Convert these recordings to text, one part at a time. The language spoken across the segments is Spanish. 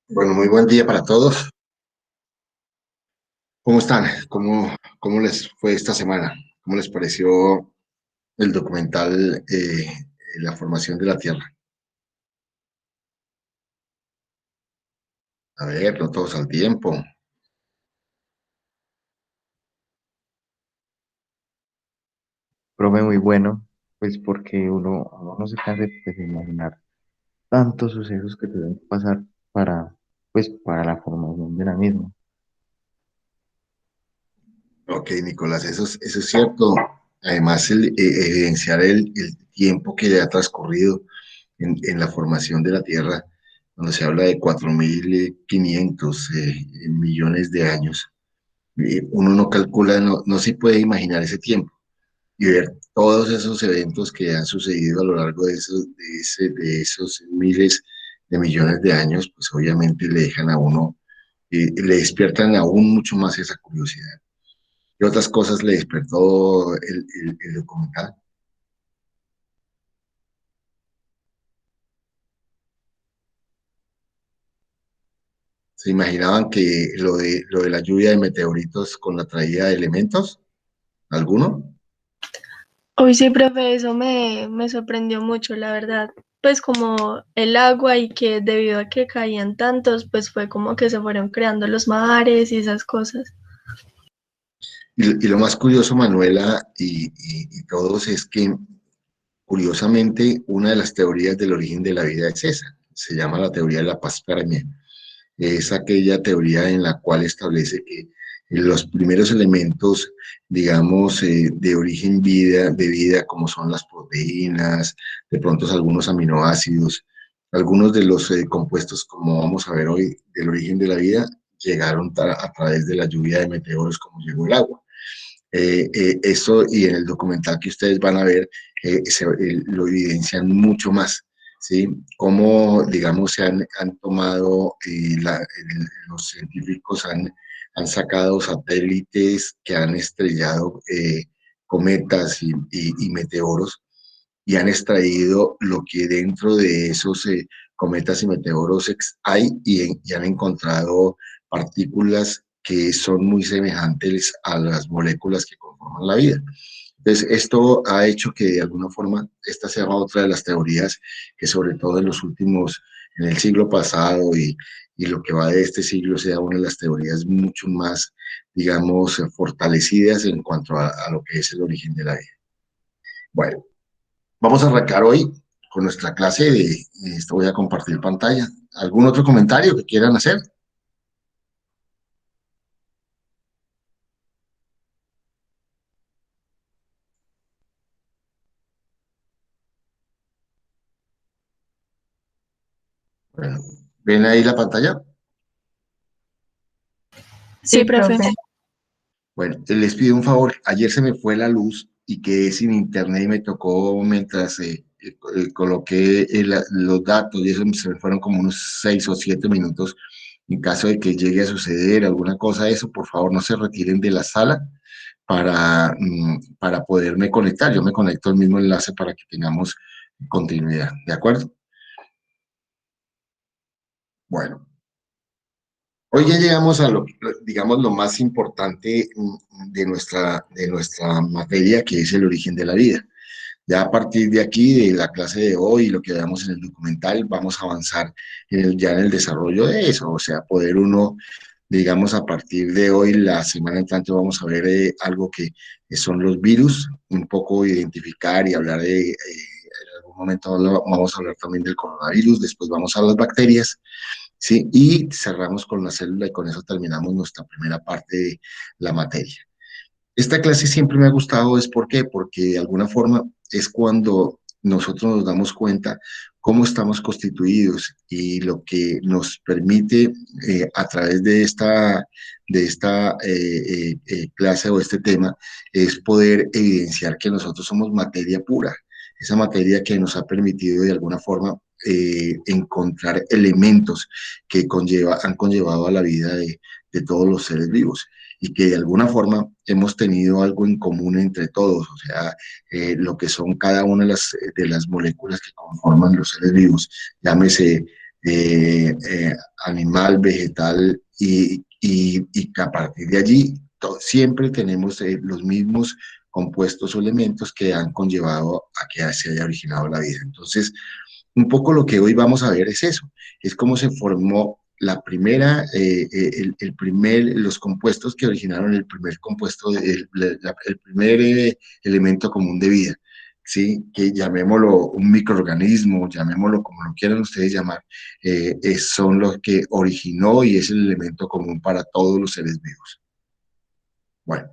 Bueno, muy buen día para todos. ¿Cómo están? ¿Cómo les fue esta semana? ¿Cómo les pareció el documental La formación de la Tierra? A ver, no todos al tiempo. Profe, muy bueno, pues porque uno no se cansa pues, de imaginar tantos sucesos que tienen que pasar para la formación de la misma. Ok, Nicolás, eso es cierto. Además, evidenciar el tiempo que ha transcurrido en la formación de la Tierra, cuando se habla de 4.500 millones de años, uno no calcula, no se puede imaginar ese tiempo. Y ver todos esos eventos que han sucedido a lo largo de esos miles de millones de años, pues obviamente le dejan a uno, le despiertan aún mucho más esa curiosidad. ¿Y otras cosas le despertó el documental? ¿Se imaginaban que lo de la lluvia de meteoritos con la traída de elementos? ¿Alguno? Hoy sí, profe, eso me sorprendió mucho, la verdad. Pues como el agua y que debido a que caían tantos, pues fue como que se fueron creando los mares y esas cosas. Y lo más curioso, Manuela, y todos, es que curiosamente, una de las teorías del origen de la vida es esa. Se llama la teoría de la panspermia. Es aquella teoría en la cual establece que los primeros elementos, digamos, de origen de vida, como son las proteínas, de pronto algunos aminoácidos, algunos de los compuestos, como vamos a ver hoy, del origen de la vida, llegaron a través de la lluvia de meteoros, como llegó el agua. Eso, y en el documental que ustedes van a ver, lo evidencian mucho más, ¿sí? Cómo, digamos, han tomado, los científicos han sacado satélites que han estrellado cometas y meteoros, y han extraído lo que dentro de esos cometas y meteoros hay, y han encontrado partículas que son muy semejantes a las moléculas que conforman la vida. Entonces, esto ha hecho que de alguna forma esta sea otra de las teorías que sobre todo en los últimos, en el siglo pasado y lo que va de este siglo, sea una de las teorías mucho más, digamos, fortalecidas en cuanto a lo que es el origen de la vida. Bueno, vamos a arrancar hoy con nuestra clase de, esto voy a compartir pantalla. ¿Algún otro comentario que quieran hacer? Bueno, ¿ven ahí la pantalla? Sí, Sí, profe. profe. Bueno, les pido un favor. Ayer se me fue la luz y quedé sin internet y me tocó mientras coloqué los datos y eso se me fueron como unos 6 o 7 minutos. En caso de que llegue a suceder alguna cosa de eso, por favor no se retiren de la sala para poderme conectar. Yo me conecto al mismo enlace para que tengamos continuidad. ¿De acuerdo? Bueno, hoy ya llegamos a lo, digamos, lo más importante de nuestra materia, que es el origen de la vida. Ya a partir de aquí, de la clase de hoy, lo que veamos en el documental, vamos a avanzar ya en el desarrollo de eso, o sea, poder uno, digamos, a partir de hoy, la semana entrante, vamos a ver algo que son los virus, un poco identificar y hablar en algún momento vamos a hablar también del coronavirus, después vamos a las bacterias, ¿sí? Y cerramos con la célula y con eso terminamos nuestra primera parte de la materia. Esta clase siempre me ha gustado, ¿es por qué? Porque de alguna forma es cuando nosotros nos damos cuenta cómo estamos constituidos y lo que nos permite a través de esta clase o este tema es poder evidenciar que nosotros somos materia pura, esa materia que nos ha permitido de alguna forma encontrar elementos que han conllevado a la vida de todos los seres vivos y que de alguna forma hemos tenido algo en común entre todos, o sea, lo que son cada una de las moléculas que conforman los seres vivos, llámese animal, vegetal, y que a partir de allí siempre tenemos los mismos compuestos o elementos que han conllevado a que se haya originado la vida. Entonces, un poco lo que hoy vamos a ver es eso, es cómo se formó la primera, los compuestos que originaron el primer compuesto, el primer elemento común de vida, ¿sí? Que llamémoslo un microorganismo, llamémoslo como lo quieran ustedes llamar, son los que originó y es el elemento común para todos los seres vivos. Bueno,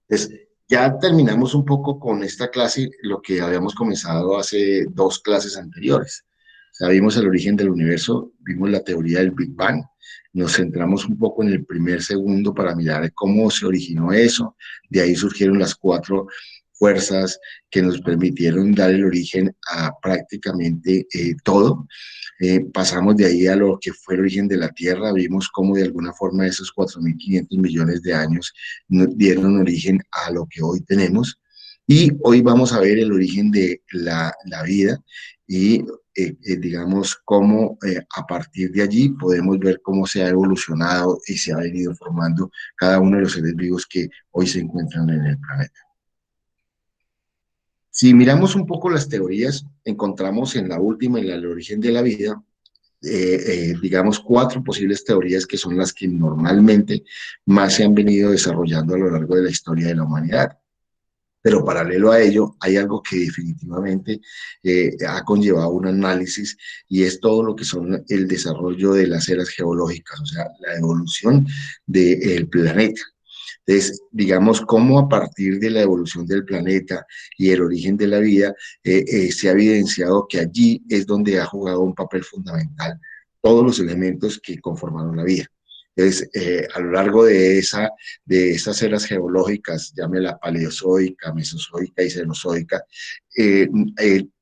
pues ya terminamos un poco con esta clase, lo que habíamos comenzado hace 2 clases anteriores. O sea, vimos el origen del universo, vimos la teoría del Big Bang, nos centramos un poco en el primer segundo para mirar cómo se originó eso, de ahí surgieron las 4 fuerzas que nos permitieron dar el origen a prácticamente todo. Pasamos de ahí a lo que fue el origen de la Tierra, vimos cómo de alguna forma esos 4.500 millones de años dieron origen a lo que hoy tenemos. Y hoy vamos a ver el origen de la vida y digamos cómo a partir de allí podemos ver cómo se ha evolucionado y se ha venido formando cada uno de los seres vivos que hoy se encuentran en el planeta. Si miramos un poco las teorías, encontramos en la última, en el origen de la vida, digamos, 4 posibles teorías que son las que normalmente más se han venido desarrollando a lo largo de la historia de la humanidad. Pero paralelo a ello, hay algo que definitivamente ha conllevado un análisis y es todo lo que son el desarrollo de las eras geológicas, o sea, la evolución del planeta. Entonces, digamos, cómo a partir de la evolución del planeta y el origen de la vida, se ha evidenciado que allí es donde ha jugado un papel fundamental todos los elementos que conformaron la vida. Entonces, a lo largo de esas eras geológicas, llámela paleozoica, mesozoica y cenozoica,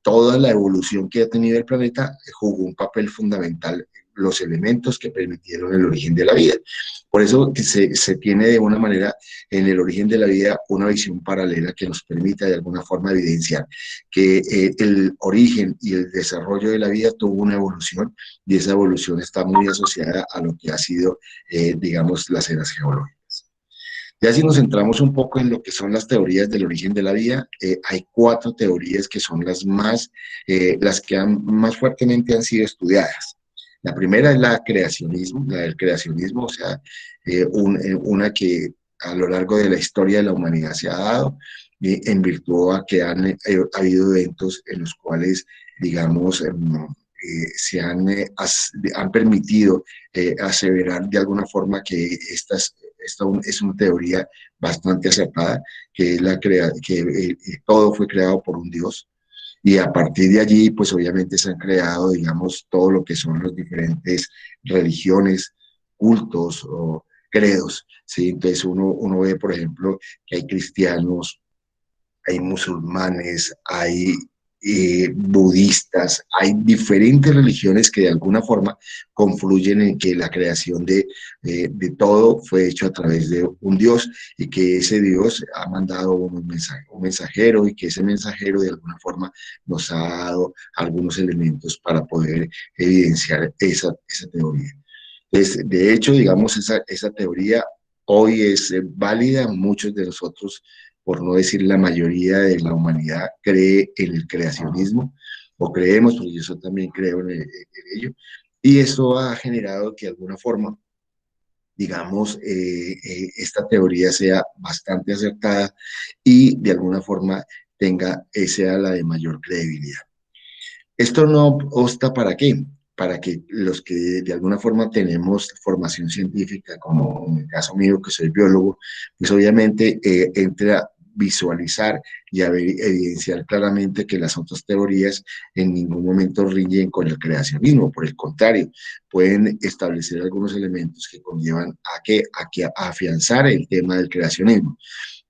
toda la evolución que ha tenido el planeta jugó un papel fundamental, los elementos que permitieron el origen de la vida. Por eso que se tiene de una manera en el origen de la vida una visión paralela que nos permita de alguna forma evidenciar que el origen y el desarrollo de la vida tuvo una evolución y esa evolución está muy asociada a lo que ha sido, digamos, las eras geológicas. Ya si nos centramos un poco en lo que son las teorías del origen de la vida, hay 4 teorías que son las que más fuertemente han sido estudiadas. La primera es la del creacionismo, o sea, una que a lo largo de la historia de la humanidad se ha dado, en virtud a que han habido eventos en los cuales, digamos, han permitido aseverar de alguna forma que esta es una teoría bastante acertada, que es que todo fue creado por un Dios. Y a partir de allí, pues obviamente se han creado, digamos, todo lo que son las diferentes religiones, cultos o credos, ¿sí? Entonces uno ve, por ejemplo, que hay cristianos, hay musulmanes, hay budistas, hay diferentes religiones que de alguna forma confluyen en que la creación de todo fue hecho a través de un Dios y que ese Dios ha mandado un mensajero y que ese mensajero de alguna forma nos ha dado algunos elementos para poder evidenciar esa teoría. Entonces, de hecho, digamos, esa teoría hoy es válida. Muchos de nosotros, por no decir la mayoría de la humanidad, cree en el creacionismo, o creemos, porque yo también creo en ello, y eso ha generado que de alguna forma, digamos, esta teoría sea bastante acertada y de alguna forma sea la de mayor credibilidad. Esto no obsta para qué, para que los que de alguna forma tenemos formación científica, como en el caso mío que soy biólogo, pues obviamente entre a visualizar y a evidenciar claramente que las otras teorías en ningún momento riñen con el creacionismo, por el contrario, pueden establecer algunos elementos que conllevan a afianzar el tema del creacionismo.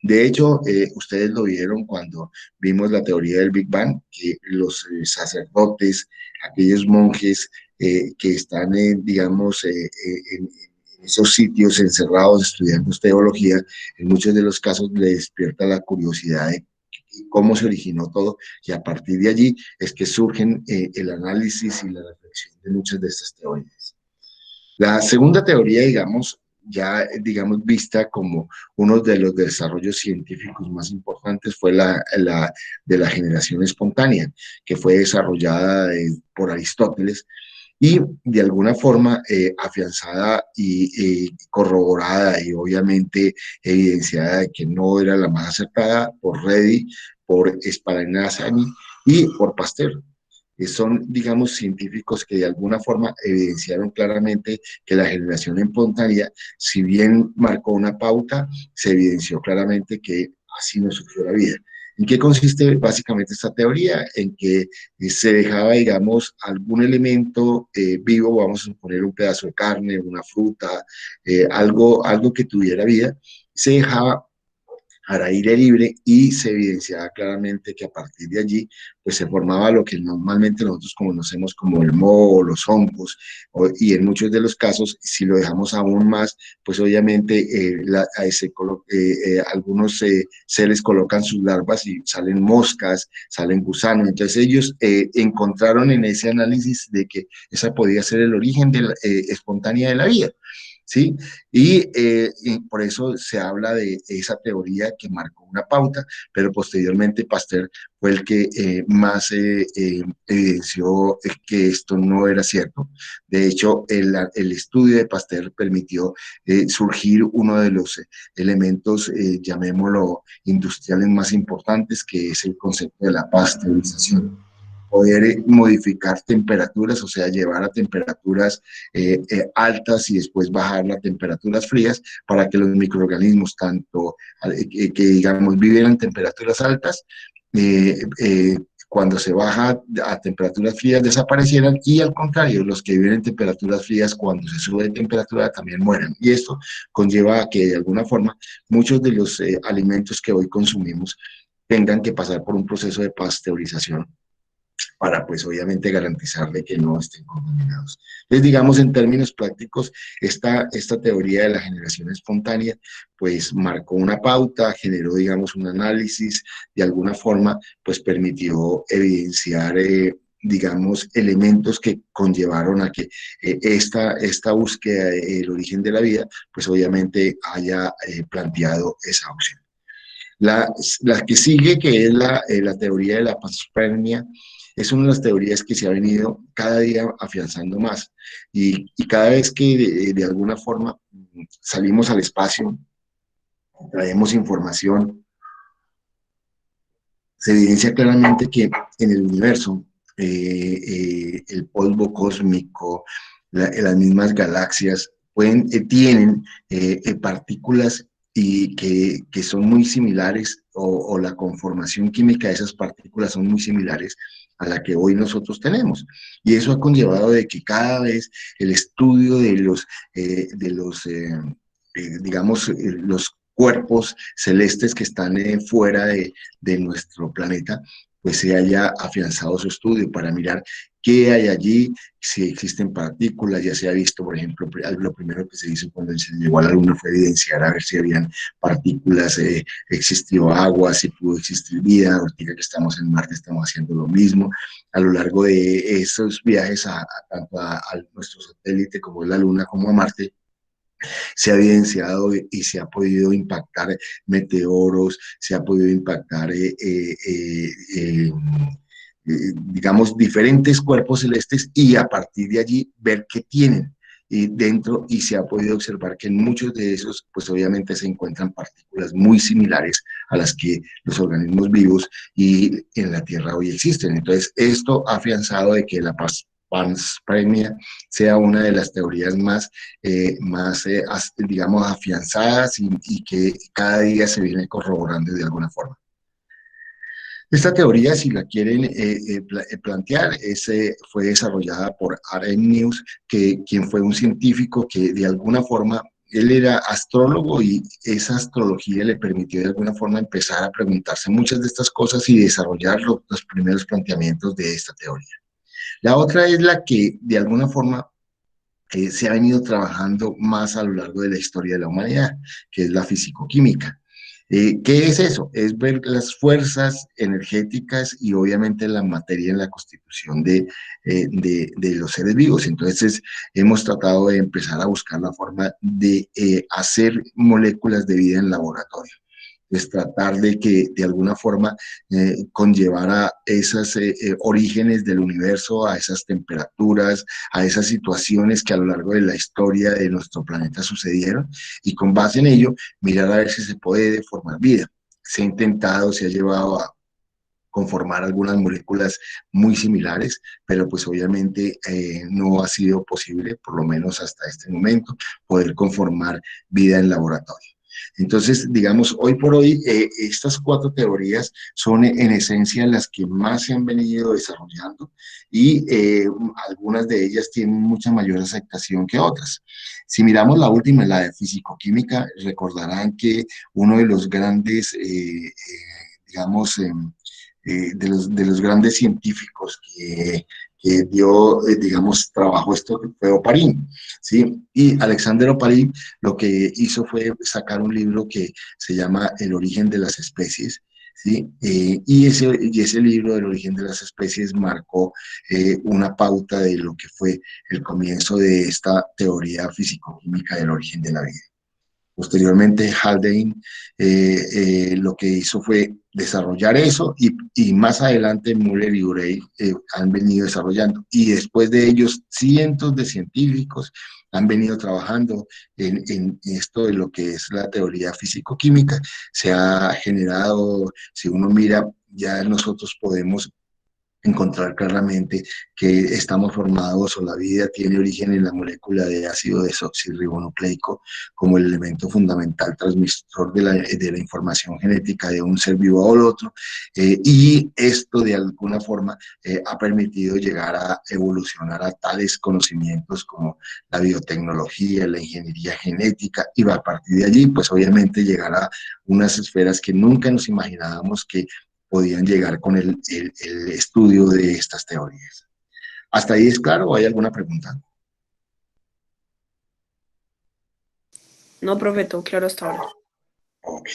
De hecho, ustedes lo vieron cuando vimos la teoría del Big Bang, que los sacerdotes, aquellos monjes que están, digamos, en esos sitios encerrados estudiando teología, en muchos de los casos les despierta la curiosidad cómo se originó todo, y a partir de allí es que surgen el análisis y la reflexión de muchas de estas teorías. La segunda teoría, digamos, ya digamos vista como uno de los desarrollos científicos más importantes fue la de la generación espontánea, que fue desarrollada por Aristóteles y de alguna forma afianzada y corroborada y obviamente evidenciada de que no era la más acertada por Redi, por Spallanzani y por Pasteur. Son, digamos, científicos que de alguna forma evidenciaron claramente que la generación espontánea, si bien marcó una pauta, se evidenció claramente que así no surgió la vida. ¿En qué consiste básicamente esta teoría? En que se dejaba, digamos, algún elemento vivo, vamos a suponer un pedazo de carne, una fruta, algo que tuviera vida, se dejaba al aire libre y se evidenciaba claramente que a partir de allí pues se formaba lo que normalmente nosotros conocemos como el moho, los hongos, y en muchos de los casos, si lo dejamos aún más, pues obviamente algunos seres colocan sus larvas y salen moscas, salen gusanos, entonces ellos encontraron en ese análisis de que esa podía ser el origen de espontánea de la vida. ¿Sí? Y por eso se habla de esa teoría que marcó una pauta, pero posteriormente Pasteur fue el que más evidenció que esto no era cierto. De hecho, el estudio de Pasteur permitió surgir uno de los elementos, llamémoslo, industriales más importantes, que es el concepto de la pasteurización. Poder modificar temperaturas, o sea, llevar a temperaturas altas y después bajar a temperaturas frías para que los microorganismos, tanto que digamos viven en temperaturas altas, eh, eh, cuando se baja a temperaturas frías desaparecieran y al contrario, los que viven en temperaturas frías cuando se sube de temperatura también mueran. Y esto conlleva a que de alguna forma muchos de los alimentos que hoy consumimos tengan que pasar por un proceso de pasteurización para pues obviamente garantizarle que no estén contaminados. Entonces, digamos, en términos prácticos, esta teoría de la generación espontánea pues marcó una pauta, generó, digamos, un análisis, de alguna forma pues permitió evidenciar digamos, elementos que conllevaron a que esta búsqueda del origen de la vida, pues obviamente haya planteado esa opción. La que sigue, que es la teoría de la panspermia, es una de las teorías que se ha venido cada día afianzando más. Y cada vez que de alguna forma salimos al espacio, traemos información, se evidencia claramente que en el universo, el polvo cósmico, las mismas galaxias, tienen partículas y que son muy similares, o la conformación química de esas partículas son muy similares a la que hoy nosotros tenemos. Y eso ha conllevado de que cada vez el estudio digamos, los cuerpos celestes que están fuera de nuestro planeta, pues se haya afianzado su estudio para mirar qué hay allí, si existen partículas. Ya se ha visto, por ejemplo, lo primero que se hizo cuando se llegó a la Luna fue evidenciar a ver si habían partículas, existió agua, si pudo existir vida. Ahorita que estamos en Marte estamos haciendo lo mismo. A lo largo de esos viajes tanto a nuestro satélite como a la Luna como a Marte, se ha evidenciado y se ha podido impactar meteoros, se ha podido impactar, digamos, diferentes cuerpos celestes, y a partir de allí ver qué tienen dentro, y se ha podido observar que en muchos de esos, pues obviamente se encuentran partículas muy similares a las que los organismos vivos y en la Tierra hoy existen. Entonces, esto ha afianzado de que la panspermia sea una de las teorías digamos, afianzadas y que cada día se viene corroborando de alguna forma. Esta teoría, si la quieren plantear, fue desarrollada por Arrhenius, quien fue un científico que de alguna forma, él era astrólogo, y esa astrología le permitió de alguna forma empezar a preguntarse muchas de estas cosas y desarrollar los primeros planteamientos de esta teoría. La otra es la que de alguna forma se ha venido trabajando más a lo largo de la historia de la humanidad, que es la fisicoquímica. ¿Qué es eso? Es ver las fuerzas energéticas y obviamente la materia en la constitución de los seres vivos. Entonces, hemos tratado de empezar a buscar la forma de hacer moléculas de vida en laboratorio. Es tratar de que de alguna forma conllevara esos orígenes del universo, a esas temperaturas, a esas situaciones que a lo largo de la historia de nuestro planeta sucedieron, y con base en ello mirar a ver si se puede formar vida. Se ha intentado, se ha llevado a conformar algunas moléculas muy similares, pero pues obviamente no ha sido posible, por lo menos hasta este momento, poder conformar vida en laboratorio. Entonces, digamos, hoy por hoy, estas cuatro teorías son en esencia las que más se han venido desarrollando y algunas de ellas tienen mucha mayor aceptación que otras. Si miramos la última, la de fisicoquímica, recordarán que uno de los grandes, digamos, de los grandes científicos que dio, digamos, trabajo esto fue Oparin, ¿sí? Y Alexander Oparin lo que hizo fue sacar un libro que se llama El origen de las especies, ¿sí? Y ese libro del origen de las especies marcó una pauta de lo que fue el comienzo de esta teoría físico-química del origen de la vida. Posteriormente, Haldane lo que hizo fue desarrollar eso y más adelante Muller y Urey han venido desarrollando. Y después de ellos, cientos de científicos han venido trabajando en esto de lo que es la teoría físico-química. Se ha generado, si uno mira, ya nosotros podemos encontrar claramente que estamos formados o la vida tiene origen en la molécula de ácido desoxirribonucleico como el elemento fundamental transmisor de la información genética de un ser vivo al otro, y esto de alguna forma ha permitido llegar a evolucionar a tales conocimientos como la biotecnología, la ingeniería genética, y a partir de allí pues obviamente llegar a unas esferas que nunca nos imaginábamos que podían llegar con el estudio de estas teorías. ¿Hasta ahí es claro o hay alguna pregunta? No, profe, todo claro hasta ahora. Ok.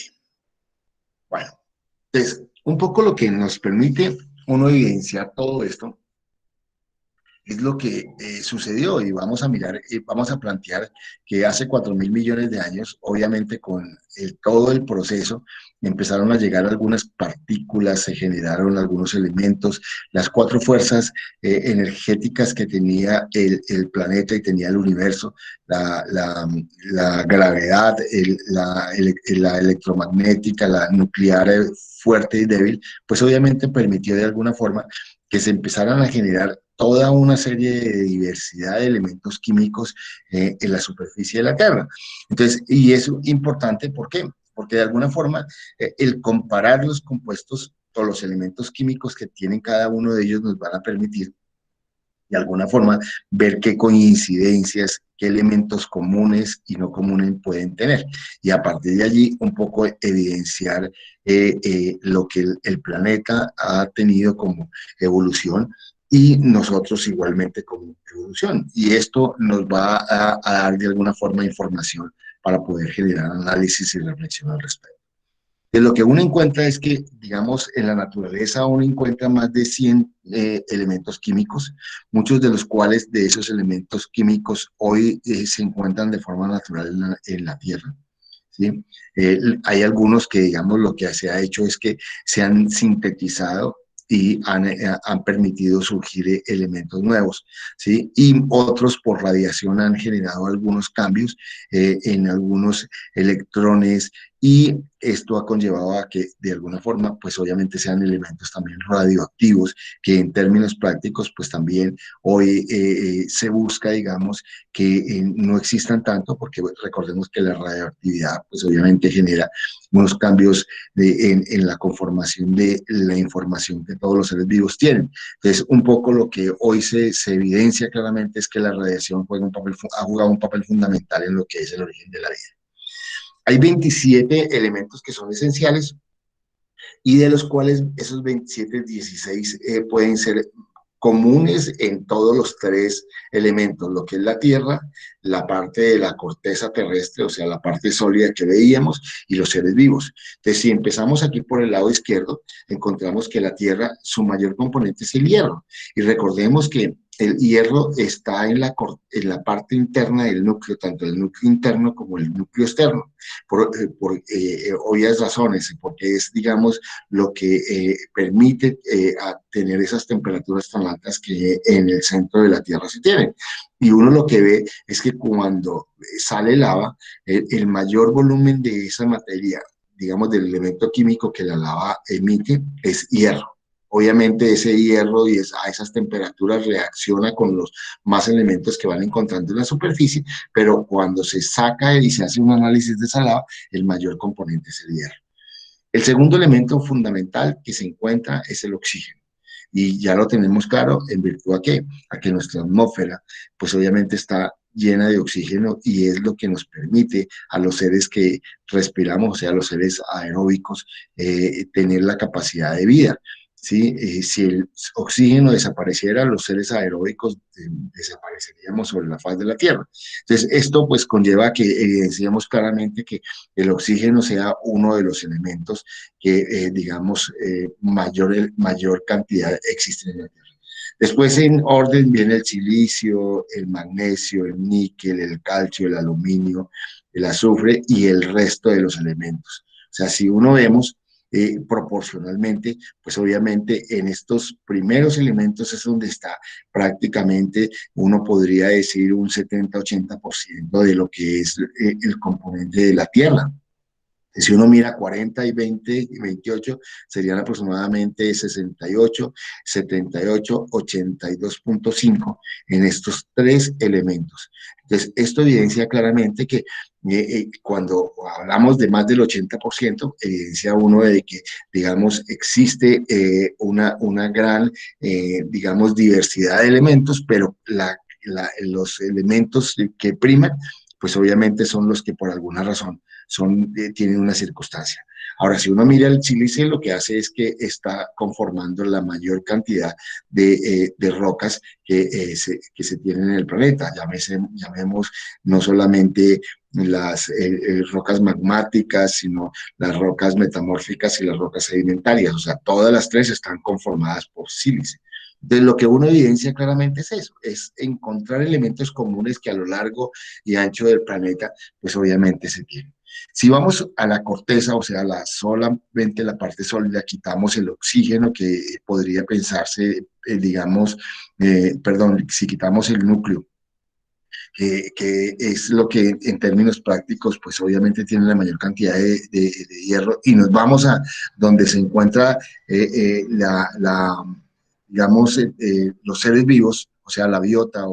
Bueno, entonces, un poco lo que nos permite uno evidenciar todo esto es lo que sucedió, y vamos a mirar, vamos a plantear que hace 4.000 millones de años, obviamente con todo el proceso, empezaron a llegar algunas partículas, se generaron algunos elementos, las cuatro fuerzas energéticas que tenía el planeta y tenía el universo, la gravedad, la electromagnética, la nuclear fuerte y débil, pues obviamente permitió de alguna forma que se empezaran a generar toda una serie de diversidad de elementos químicos en la superficie de la Tierra. Entonces, y es importante, ¿por qué? Porque de alguna forma el comparar los compuestos o los elementos químicos que tienen cada uno de ellos nos van a permitir de alguna forma ver qué coincidencias, qué elementos comunes y no comunes pueden tener. Y a partir de allí un poco evidenciar lo que el planeta ha tenido como evolución y nosotros igualmente como evolución. Y esto nos va a dar de alguna forma información para poder generar análisis y reflexión al respecto. De lo que uno encuentra es que, digamos, en la naturaleza uno encuentra más de 100 elementos químicos, muchos de los cuales de esos elementos químicos hoy se encuentran de forma natural en la Tierra. ¿Sí? Hay algunos que, digamos, lo que se ha hecho es que se han sintetizado y han permitido surgir elementos nuevos, ¿sí? Y otros por radiación han generado algunos cambios en algunos electrones, y esto ha conllevado a que de alguna forma, pues obviamente sean elementos también radioactivos, que en términos prácticos, pues también hoy se busca, digamos, que no existan tanto, porque recordemos que la radioactividad, pues obviamente genera unos cambios en la conformación de la información que todos los seres vivos tienen. Entonces, un poco lo que hoy se evidencia claramente es que la radiación ha jugado un papel fundamental en lo que es el origen de la vida. Hay 27 elementos que son esenciales y de los cuales esos 27, 16 pueden ser comunes en todos los tres elementos, lo que es la tierra, la parte de la corteza terrestre, o sea, la parte sólida que veíamos, y los seres vivos. Entonces, si empezamos aquí por el lado izquierdo, encontramos que la tierra, su mayor componente es el hierro. Y recordemos que el hierro está en la parte interna del núcleo, tanto el núcleo interno como el núcleo externo, por obvias razones, porque es, digamos, lo que permite tener esas temperaturas tan altas que en el centro de la Tierra se tienen. Y uno lo que ve es que cuando sale lava, el mayor volumen de esa materia, digamos, del elemento químico que la lava emite, es hierro. Obviamente ese hierro y a esas temperaturas reacciona con los más elementos que van encontrando en la superficie, pero cuando se saca y se hace un análisis de esa lava, el mayor componente es el hierro. El segundo elemento fundamental que se encuentra es el oxígeno. Y ya lo tenemos claro en virtud a que nuestra atmósfera, pues obviamente está llena de oxígeno y es lo que nos permite a los seres que respiramos, o sea, los seres aeróbicos, tener la capacidad de vida. ¿Sí? Si el oxígeno desapareciera, los seres aeróbicos desapareceríamos sobre la faz de la Tierra. Entonces, esto pues conlleva que evidenciamos claramente que el oxígeno sea uno de los elementos que, digamos, mayor cantidad existen en la Tierra. Después en orden viene el silicio, el magnesio, el níquel, el calcio, el aluminio, el azufre y el resto de los elementos. O sea, si uno vemos proporcionalmente, pues obviamente en estos primeros elementos es donde está prácticamente, uno podría decir, un 70-80% de lo que es el componente de la Tierra. Si uno mira 40 y 20 y 28, serían aproximadamente 68, 78, 82.5 en estos tres elementos. Entonces, esto evidencia claramente que cuando hablamos de más del 80%, evidencia uno de que, digamos, existe una gran, digamos, diversidad de elementos, pero los elementos que priman, pues obviamente son los que por alguna razón tienen una circunstancia. Ahora, si uno mira el sílice, lo que hace es que está conformando la mayor cantidad de rocas que se tienen en el planeta. Llamemos no solamente las rocas magmáticas, sino las rocas metamórficas y las rocas sedimentarias. O sea, todas las tres están conformadas por sílice. Entonces, lo que uno evidencia claramente es eso, es encontrar elementos comunes que a lo largo y ancho del planeta, pues obviamente se tienen. Si vamos a la corteza, o sea, solamente la parte sólida, quitamos el oxígeno que podría pensarse, digamos, perdón, si quitamos el núcleo, que es lo que en términos prácticos, pues obviamente tiene la mayor cantidad de hierro, y nos vamos a donde se encuentra digamos, los seres vivos, o sea, la biota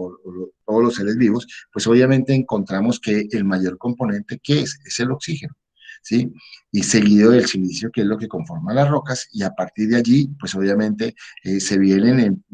todos los seres vivos, pues obviamente encontramos que el mayor componente, ¿qué es? Es el oxígeno, ¿sí? Y seguido del silicio, que es lo que conforma las rocas, y a partir de allí, pues obviamente se vienen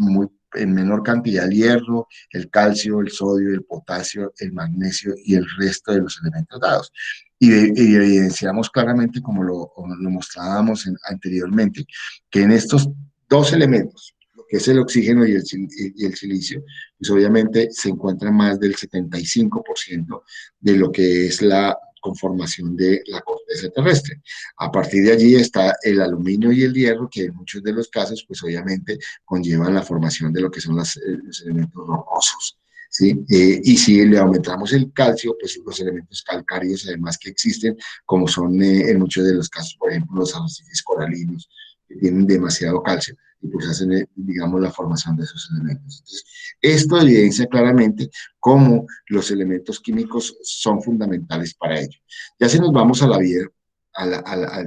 en menor cantidad el hierro, el calcio, el sodio, el potasio, el magnesio y el resto de los elementos dados. Y evidenciamos claramente, como lo mostrábamos anteriormente, que en estos dos elementos, que es el oxígeno y el silicio, pues obviamente se encuentra más del 75% de lo que es la conformación de la corteza terrestre. A partir de allí está el aluminio y el hierro, que en muchos de los casos, pues obviamente conllevan la formación de lo que son los elementos rocosos. ¿Sí? Y si le aumentamos el calcio, pues los elementos calcáreos, además que existen, como son en muchos de los casos, por ejemplo, los arrecifes coralinos, que tienen demasiado calcio y pues hacen, digamos, la formación de esos elementos. Entonces, esto evidencia claramente cómo los elementos químicos son fundamentales para ello. Ya si nos vamos a la vida,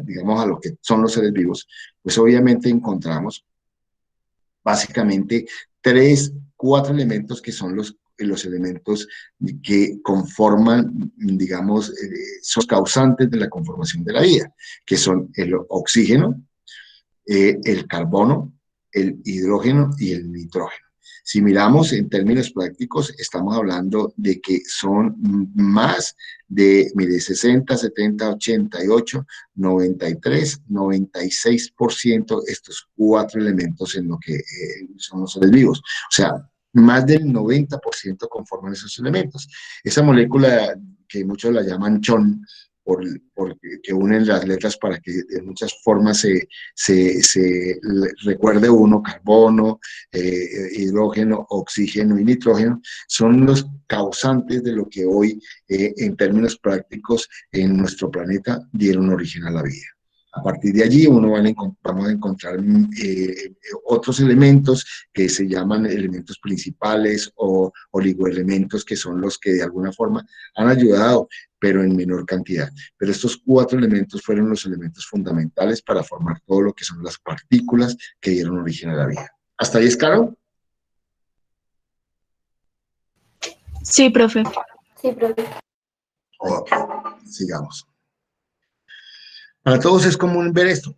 digamos, a lo que son los seres vivos, pues obviamente encontramos básicamente cuatro elementos que son los elementos que conforman, digamos, son causantes de la conformación de la vida, que son el oxígeno, el carbono, el hidrógeno y el nitrógeno. Si miramos en términos prácticos, estamos hablando de que son más de, mire, 60, 70, 88, 93, 96% estos cuatro elementos en lo que son los seres vivos. O sea, más del 90% conforman esos elementos. Esa molécula que muchos la llaman chon, que unen las letras para que de muchas formas se recuerde uno, carbono, hidrógeno, oxígeno y nitrógeno, son los causantes de lo que hoy, en términos prácticos, en nuestro planeta dieron origen a la vida. A partir de allí vamos a encontrar otros elementos que se llaman elementos principales o oligoelementos, que son los que de alguna forma han ayudado, pero en menor cantidad. Pero estos cuatro elementos fueron los elementos fundamentales para formar todo lo que son las partículas que dieron origen a la vida. ¿Hasta ahí es claro? Sí, profe. Sí, profe. Ok, sigamos. Para todos es común ver esto.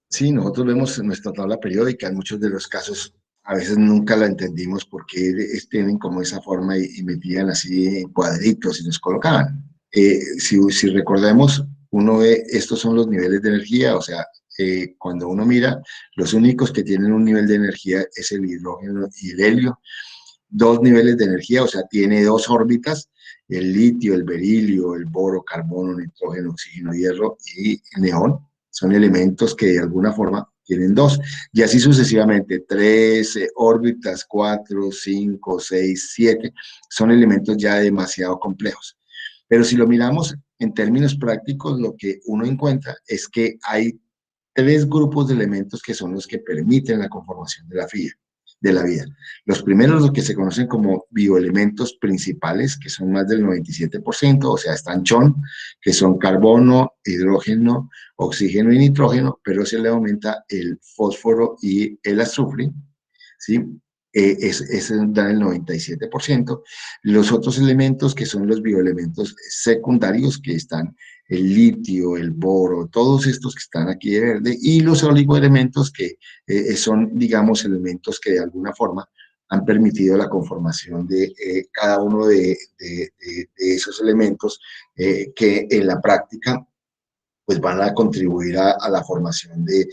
Sí, nosotros vemos en nuestra tabla periódica, en muchos de los casos, a veces nunca la entendimos porque tienen como esa forma y metían así en cuadritos y nos colocaban. Si recordemos, uno ve, estos son los niveles de energía, o sea, cuando uno mira, los únicos que tienen un nivel de energía es el hidrógeno y el helio. Dos niveles de energía, o sea, tiene dos órbitas, el litio, el berilio, el boro, carbono, nitrógeno, oxígeno, hierro y neón. Son elementos que de alguna forma tienen dos, y así sucesivamente, 3 órbitas, 4, 5, 6, 7, son elementos ya demasiado complejos. Pero si lo miramos en términos prácticos, lo que uno encuentra es que hay tres grupos de elementos que son los que permiten la conformación de la vida. Los primeros, los que se conocen como bioelementos principales, que son más del 97%, o sea, están chon, que son carbono, hidrógeno, oxígeno y nitrógeno, pero se le aumenta el fósforo y el azufre, ¿sí? Ese da el 97%. Los otros elementos, que son los bioelementos secundarios, que están el litio, el boro, todos estos que están aquí de verde, y los oligoelementos, que son, digamos, elementos que de alguna forma han permitido la conformación de cada uno de esos elementos, que en la práctica pues van a contribuir a la formación de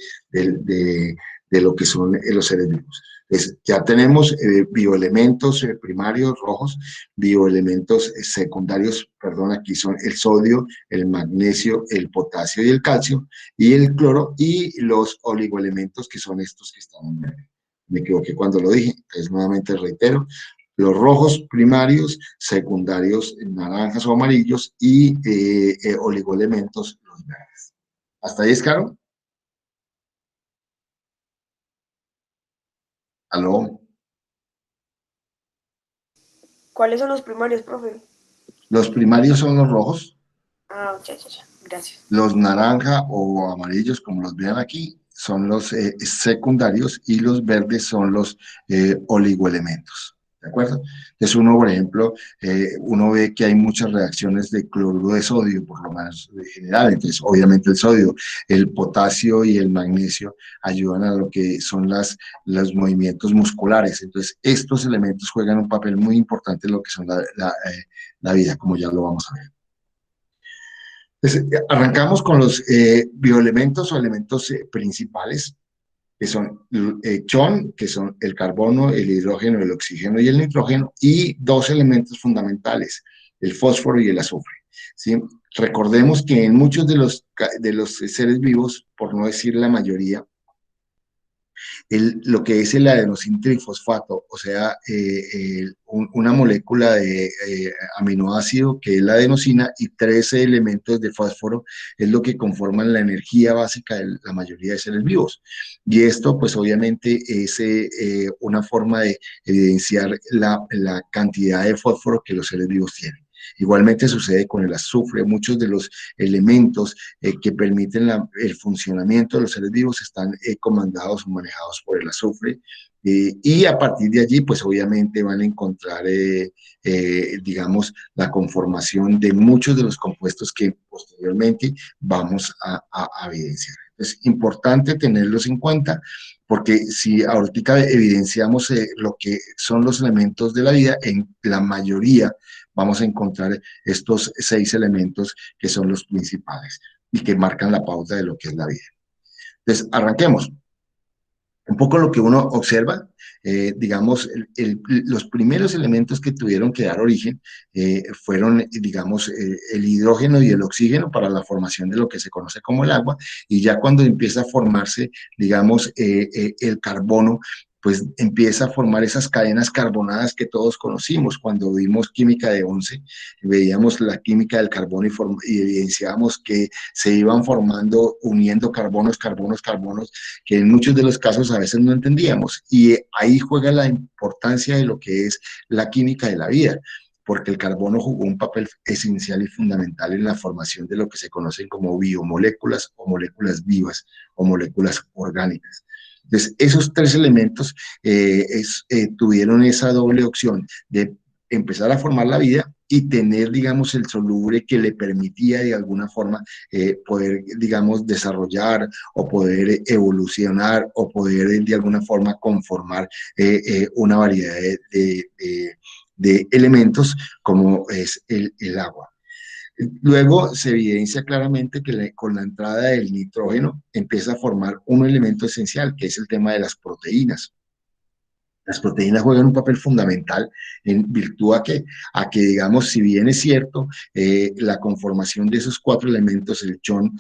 lo que son los seres vivos. Entonces, ya tenemos bioelementos primarios rojos, bioelementos secundarios, perdón, aquí son el sodio, el magnesio, el potasio y el calcio, y el cloro, y los oligoelementos, que son estos que están en verde. Me equivoqué cuando lo dije, entonces nuevamente reitero: los rojos primarios, secundarios naranjas o amarillos, y oligoelementos los verdes. ¿Hasta ahí es claro? ¿Aló? ¿Cuáles son los primarios, profe? Los primarios son los rojos, Ah, ya. Gracias. los naranja o amarillos, como los vean aquí, son los secundarios, y los verdes son los oligoelementos. ¿De acuerdo? Entonces uno, por ejemplo, uno ve que hay muchas reacciones de cloruro de sodio, por lo más general. Entonces, obviamente el sodio, el potasio y el magnesio ayudan a lo que son los movimientos musculares. Entonces, estos elementos juegan un papel muy importante en lo que son la vida, como ya lo vamos a ver. Entonces, arrancamos con los bioelementos o elementos principales, que son chon, que son el carbono, el hidrógeno, el oxígeno y el nitrógeno, y dos elementos fundamentales, el fósforo y el azufre, ¿sí? Recordemos que en muchos de los seres vivos, por no decir la mayoría, lo que es el adenosintrifosfato, o sea, una molécula de aminoácido, que es la adenosina, y 13 elementos de fósforo, es lo que conforman la energía básica de la mayoría de seres vivos. Y esto, pues obviamente, es una forma de evidenciar la cantidad de fósforo que los seres vivos tienen. Igualmente sucede con el azufre. Muchos de los elementos que permiten el funcionamiento de los seres vivos están comandados o manejados por el azufre, y a partir de allí, pues obviamente van a encontrar, digamos, la conformación de muchos de los compuestos que posteriormente vamos a evidenciar. Es importante tenerlos en cuenta porque si ahorita evidenciamos lo que son los elementos de la vida, en la mayoría vamos a encontrar estos 6 elementos que son los principales y que marcan la pauta de lo que es la vida. Entonces, arranquemos. Un poco lo que uno observa, digamos, los primeros elementos que tuvieron que dar origen fueron, digamos, el hidrógeno y el oxígeno para la formación de lo que se conoce como el agua, y ya cuando empieza a formarse, digamos, el carbono, pues empieza a formar esas cadenas carbonadas que todos conocimos. Cuando vimos química de 11, veíamos la química del carbono y evidenciábamos que se iban formando, uniendo carbonos, que en muchos de los casos a veces no entendíamos. Y ahí juega la importancia de lo que es la química de la vida, porque el carbono jugó un papel esencial y fundamental en la formación de lo que se conocen como biomoléculas o moléculas vivas o moléculas orgánicas. Entonces, esos 3 elementos tuvieron esa doble opción de empezar a formar la vida y tener, digamos, el soluble que le permitía de alguna forma poder, digamos, desarrollar o poder evolucionar o poder de alguna forma conformar una variedad de elementos como es el agua. Luego se evidencia claramente que con la entrada del nitrógeno empieza a formar un elemento esencial, que es el tema de las proteínas. Las proteínas juegan un papel fundamental en virtud a que digamos, si bien es cierto, la conformación de esos 4 elementos, el chon,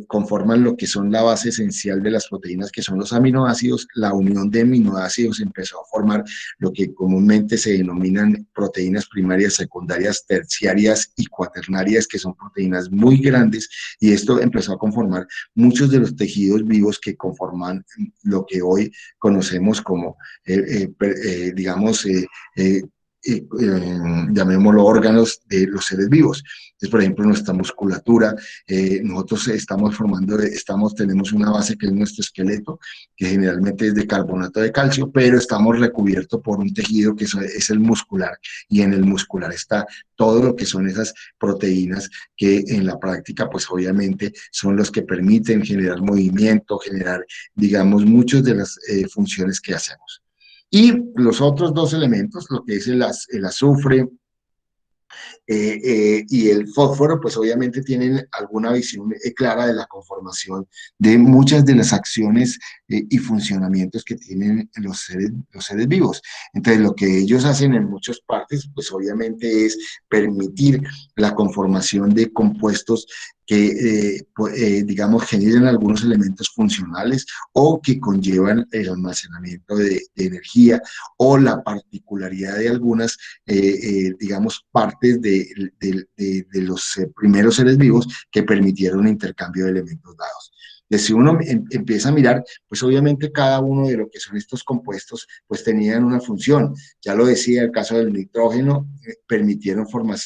conforman lo que son la base esencial de las proteínas, que son los aminoácidos. La unión de aminoácidos empezó a formar lo que comúnmente se denominan proteínas primarias, secundarias, terciarias y cuaternarias, que son proteínas muy grandes, y esto empezó a conformar muchos de los tejidos vivos que conforman lo que hoy conocemos como digamos, llamémoslo órganos de los seres vivos. Entonces, por ejemplo, nuestra musculatura, nosotros tenemos una base que es nuestro esqueleto, que generalmente es de carbonato de calcio, pero estamos recubiertos por un tejido que es el muscular, y en el muscular está todo lo que son esas proteínas que en la práctica, pues obviamente son los que permiten generar movimiento, generar, digamos, muchas de las funciones que hacemos. Y los otros 2 elementos, lo que es el azufre y el fósforo, pues obviamente tienen alguna visión clara de la conformación de muchas de las acciones y funcionamientos que tienen los seres vivos. Entonces, lo que ellos hacen en muchas partes, pues obviamente es permitir la conformación de compuestos que, digamos, generan algunos elementos funcionales o que conllevan el almacenamiento de energía, o la particularidad de algunas, digamos, partes de los primeros seres vivos que permitieron un intercambio de elementos dados. Si uno empieza a mirar, pues obviamente cada uno de lo que son estos compuestos, pues tenían una función. Ya lo decía, el caso del nitrógeno, permitieron formar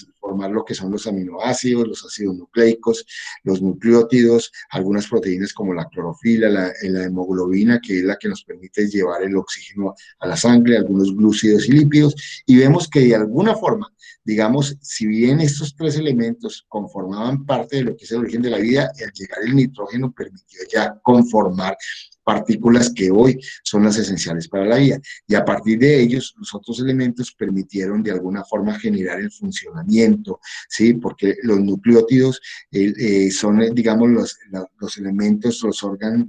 lo que son los aminoácidos, los ácidos nucleicos, los nucleótidos, algunas proteínas como la clorofila, la hemoglobina, que es la que nos permite llevar el oxígeno a la sangre, algunos glúcidos y lípidos, y vemos que de alguna forma, digamos, si bien estos 3 elementos conformaban parte de lo que es el origen de la vida, al llegar el nitrógeno permitió ya conformar partículas que hoy son las esenciales para la vida, y a partir de ellos los otros elementos permitieron de alguna forma generar el funcionamiento, ¿sí? Porque los nucleótidos son, digamos, los elementos, los órganos,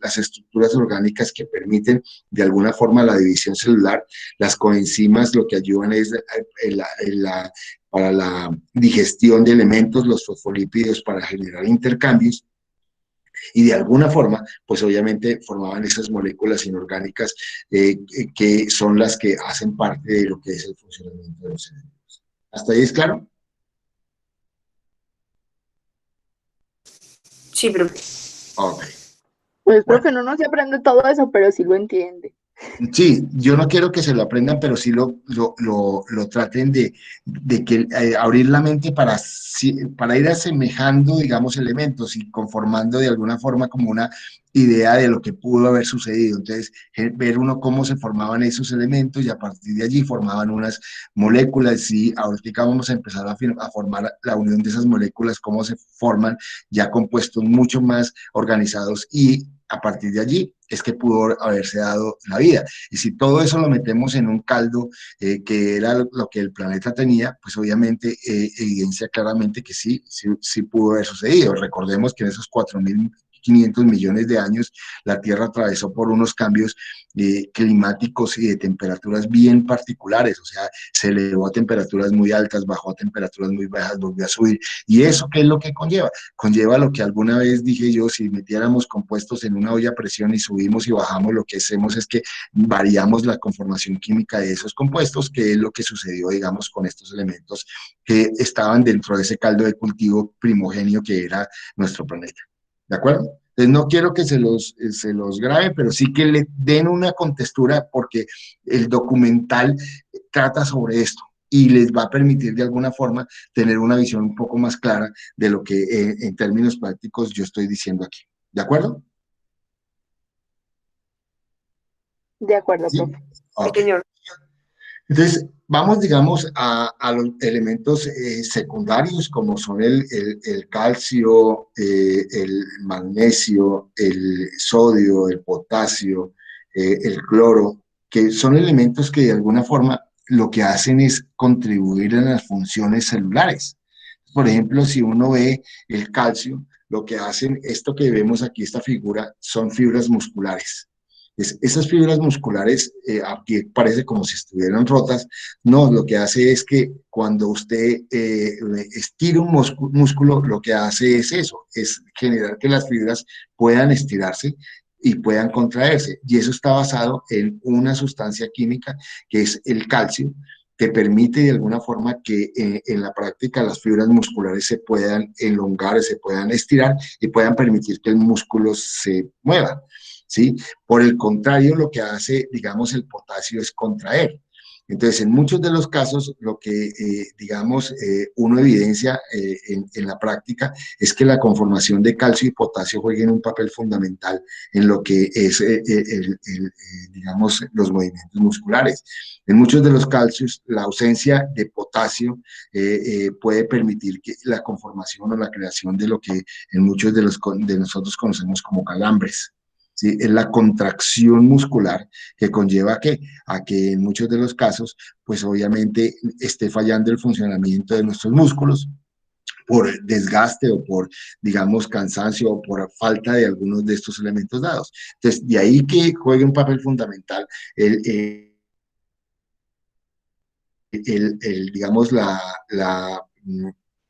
las estructuras orgánicas que permiten de alguna forma la división celular. Las coenzimas lo que ayudan es para la digestión de elementos, los fosfolípidos para generar intercambios, y de alguna forma, pues obviamente formaban esas moléculas inorgánicas que son las que hacen parte de lo que es el funcionamiento de los cerebros. ¿Hasta ahí es claro? Sí, profe. Ok. Pues, profe, no se aprende todo eso, pero sí lo entiende. Sí, yo no quiero que se lo aprendan, pero sí lo traten de que abrir la mente para ir asemejando, digamos, elementos y conformando de alguna forma como una idea de lo que pudo haber sucedido. Entonces, ver uno cómo se formaban esos elementos y a partir de allí formaban unas moléculas y ahorita vamos a empezar a formar la unión de esas moléculas, cómo se forman ya compuestos mucho más organizados y a partir de allí es que pudo haberse dado la vida. Y si todo eso lo metemos en un caldo que era lo que el planeta tenía, pues obviamente evidencia claramente que sí pudo haber sucedido. Recordemos que en esos 4.500 millones de años, la Tierra atravesó por unos cambios climáticos y de temperaturas bien particulares, o sea, se elevó a temperaturas muy altas, bajó a temperaturas muy bajas, volvió a subir. ¿Y eso qué es lo que conlleva? Conlleva lo que alguna vez dije yo, si metiéramos compuestos en una olla a presión y subimos y bajamos, lo que hacemos es que variamos la conformación química de esos compuestos, que es lo que sucedió, digamos, con estos elementos que estaban dentro de ese caldo de cultivo primogenio que era nuestro planeta. ¿De acuerdo? Entonces no quiero que se los grabe, pero sí que le den una contextura porque el documental trata sobre esto y les va a permitir de alguna forma tener una visión un poco más clara de lo que en términos prácticos yo estoy diciendo aquí. ¿De acuerdo? De acuerdo, Sí. profe. Sí, Ok. señor. Entonces, vamos, digamos, a los elementos secundarios, como son el calcio, el magnesio, el sodio, el potasio, el cloro, que son elementos que de alguna forma lo que hacen es contribuir a las funciones celulares. Por ejemplo, si uno ve el calcio, lo que hacen, esto que vemos aquí, esta figura, son fibras musculares. Esas fibras musculares, aquí parece como si estuvieran rotas, no, lo que hace es que cuando usted estira un músculo, lo que hace es eso, es generar que las fibras puedan estirarse y puedan contraerse. Y eso está basado en una sustancia química que es el calcio, que permite de alguna forma que en la práctica las fibras musculares se puedan elongar, se puedan estirar y puedan permitir que el músculo se mueva. ¿Sí? Por el contrario, lo que hace, digamos, el potasio es contraer. Entonces, en muchos de los casos, lo que, digamos, uno evidencia en la práctica es que la conformación de calcio y potasio jueguen un papel fundamental en lo que es, digamos, los movimientos musculares. En muchos de los calcios, la ausencia de potasio puede permitir que la conformación o la creación de lo que en muchos de nosotros conocemos como calambres. ¿Sí? Es la contracción muscular que conlleva a que en muchos de los casos, pues obviamente esté fallando el funcionamiento de nuestros músculos por desgaste o por, digamos, cansancio o por falta de algunos de estos elementos dados. Entonces, de ahí que juegue un papel fundamental digamos,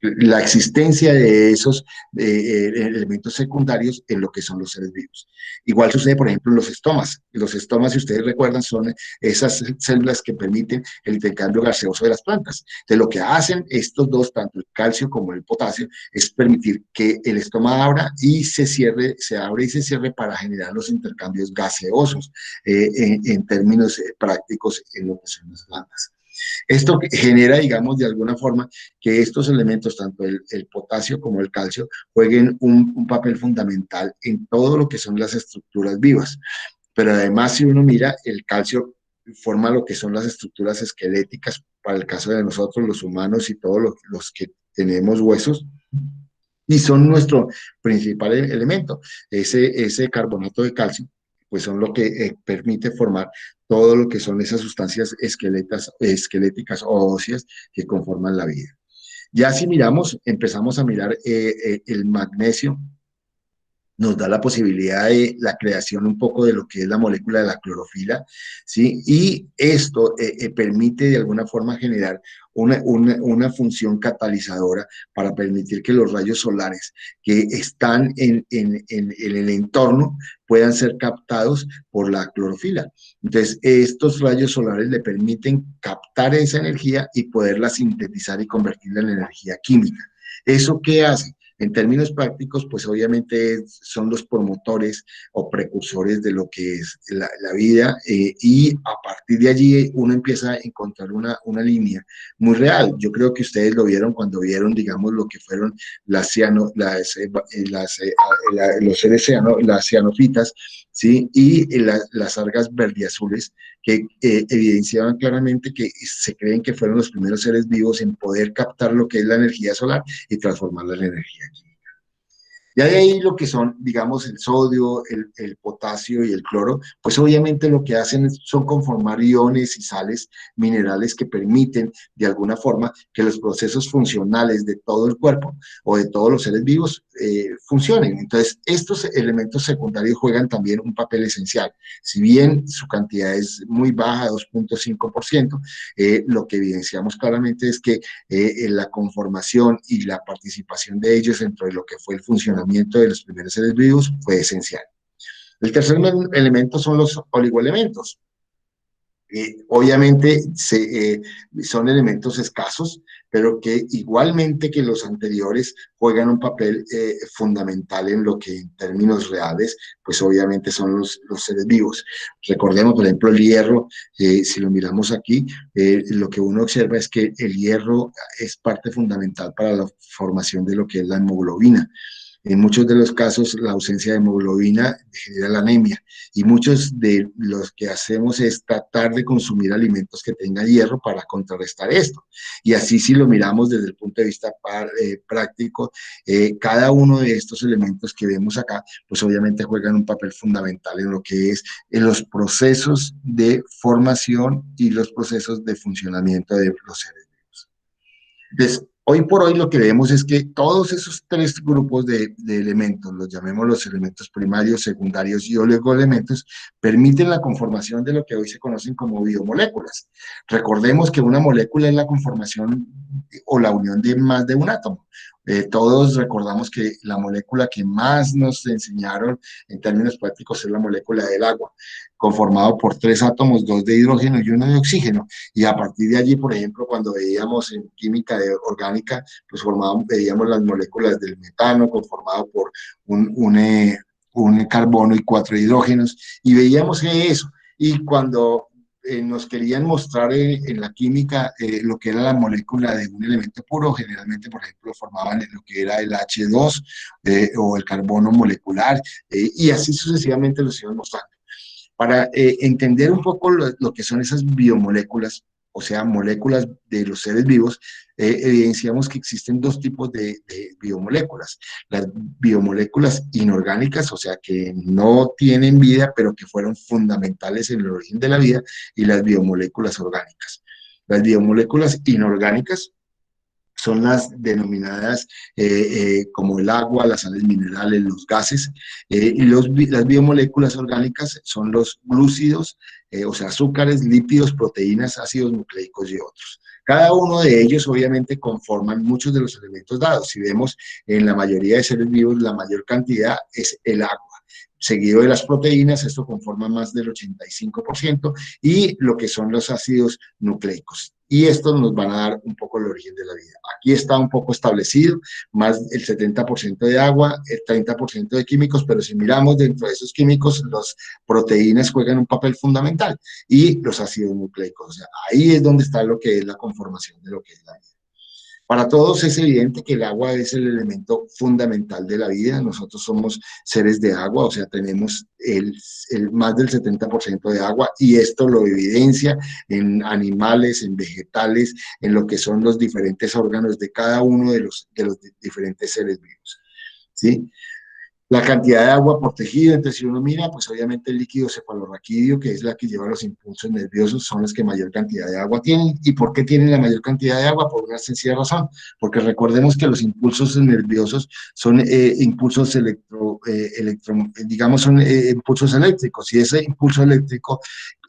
la existencia de esos elementos secundarios en lo que son los seres vivos. Igual sucede, por ejemplo, en los estomas. Los estomas, si ustedes recuerdan, son esas células que permiten el intercambio gaseoso de las plantas. Entonces, lo que hacen estos dos, tanto el calcio como el potasio, es permitir que el estómago abra y se cierre, se abre y se cierre para generar los intercambios gaseosos en términos prácticos en lo que son las plantas. Esto genera, digamos, de alguna forma que estos elementos, tanto el potasio como el calcio, jueguen un papel fundamental en todo lo que son las estructuras vivas. Pero además, si uno mira, el calcio forma lo que son las estructuras esqueléticas, para el caso de nosotros, los humanos y todos los que tenemos huesos, y son nuestro principal elemento. Ese carbonato de calcio, pues son lo que permite formar todo lo que son esas sustancias esqueléticas o óseas que conforman la vida. Ya si miramos, empezamos a mirar el magnesio, nos da la posibilidad de la creación un poco de lo que es la molécula de la clorofila, ¿sí? Y esto permite de alguna forma generar una función catalizadora para permitir que los rayos solares que están en el entorno puedan ser captados por la clorofila. Entonces, estos rayos solares le permiten captar esa energía y poderla sintetizar y convertirla en energía química. ¿Eso qué hace? En términos prácticos, pues obviamente son los promotores o precursores de lo que es la vida, y a partir de allí uno empieza a encontrar una línea muy real. Yo creo que ustedes lo vieron cuando vieron, digamos, lo que fueron los seres las cianofitas, ¿sí? Y las algas verdiazules, que evidenciaban claramente que se creen que fueron los primeros seres vivos en poder captar lo que es la energía solar y transformarla en energía química. Ya de ahí lo que son, digamos, el sodio, el potasio y el cloro, pues obviamente lo que hacen son conformar iones y sales minerales que permiten, de alguna forma, que los procesos funcionales de todo el cuerpo o de todos los seres vivos funcionen. Entonces, estos elementos secundarios juegan también un papel esencial. Si bien su cantidad es muy baja, 2.5%, lo que evidenciamos claramente es que la conformación y la participación de ellos dentro de lo que fue el funcionamiento de los primeros seres vivos fue esencial. El tercer elemento son los oligoelementos. Obviamente son elementos escasos, pero que igualmente que los anteriores juegan un papel fundamental en lo que en términos reales, pues obviamente son los seres vivos. Recordemos, por ejemplo, el hierro, si lo miramos aquí, lo que uno observa es que el hierro es parte fundamental para la formación de lo que es la hemoglobina. En muchos de los casos, la ausencia de hemoglobina genera la anemia, y muchos de los que hacemos es tratar de consumir alimentos que tengan hierro para contrarrestar esto. Y así, si lo miramos desde el punto de vista práctico, cada uno de estos elementos que vemos acá, pues obviamente juegan un papel fundamental en lo que es en los procesos de formación y los procesos de funcionamiento de los seres vivos. Entonces, hoy por hoy lo que vemos es que todos esos tres grupos de elementos, los llamemos los elementos primarios, secundarios y oligoelementos, permiten la conformación de lo que hoy se conocen como biomoléculas. Recordemos que una molécula es la conformación o la unión de más de un átomo. Todos recordamos que la molécula que más nos enseñaron en términos prácticos es la molécula del agua, conformado por 3 átomos, 2 de hidrógeno y 1 de oxígeno. Y a partir de allí, por ejemplo, cuando veíamos en química orgánica, pues veíamos las moléculas del metano conformado por un carbono y 4 hidrógenos, y veíamos eso. Y cuando nos querían mostrar en la química lo que era la molécula de un elemento puro, generalmente, por ejemplo, formaban lo que era el H2 o el carbono molecular, y así sucesivamente los iban mostrando. Para entender un poco lo que son esas biomoléculas, o sea, moléculas de los seres vivos, evidenciamos que existen 2 tipos de biomoléculas. Las biomoléculas inorgánicas, o sea, que no tienen vida, pero que fueron fundamentales en el origen de la vida, y las biomoléculas orgánicas. Las biomoléculas inorgánicas son las denominadas como el agua, las sales minerales, los gases, y las biomoléculas orgánicas son los glúcidos, o sea, azúcares, lípidos, proteínas, ácidos nucleicos y otros. Cada uno de ellos obviamente conforman muchos de los elementos dados. Si vemos en la mayoría de seres vivos, la mayor cantidad es el agua, seguido de las proteínas, esto conforma más del 85%, y lo que son los ácidos nucleicos. Y estos nos van a dar un poco el origen de la vida. Aquí está un poco establecido, más el 70% de agua, el 30% de químicos, pero si miramos dentro de esos químicos, las proteínas juegan un papel fundamental, y los ácidos nucleicos. O sea, ahí es donde está lo que es la conformación de lo que es la vida. Para todos es evidente que el agua es el elemento fundamental de la vida. Nosotros somos seres de agua, o sea, tenemos más del 70% de agua, y esto lo evidencia en animales, en vegetales, en lo que son los diferentes órganos de cada uno de los diferentes seres vivos, ¿sí? La cantidad de agua por tejido, entonces si uno mira, pues obviamente el líquido cefalorraquídeo, que es la que lleva los impulsos nerviosos, son los que mayor cantidad de agua tienen. ¿Y por qué tienen la mayor cantidad de agua? Por una sencilla razón, porque recordemos que los impulsos nerviosos son impulsos digamos, son impulsos eléctricos, y ese impulso eléctrico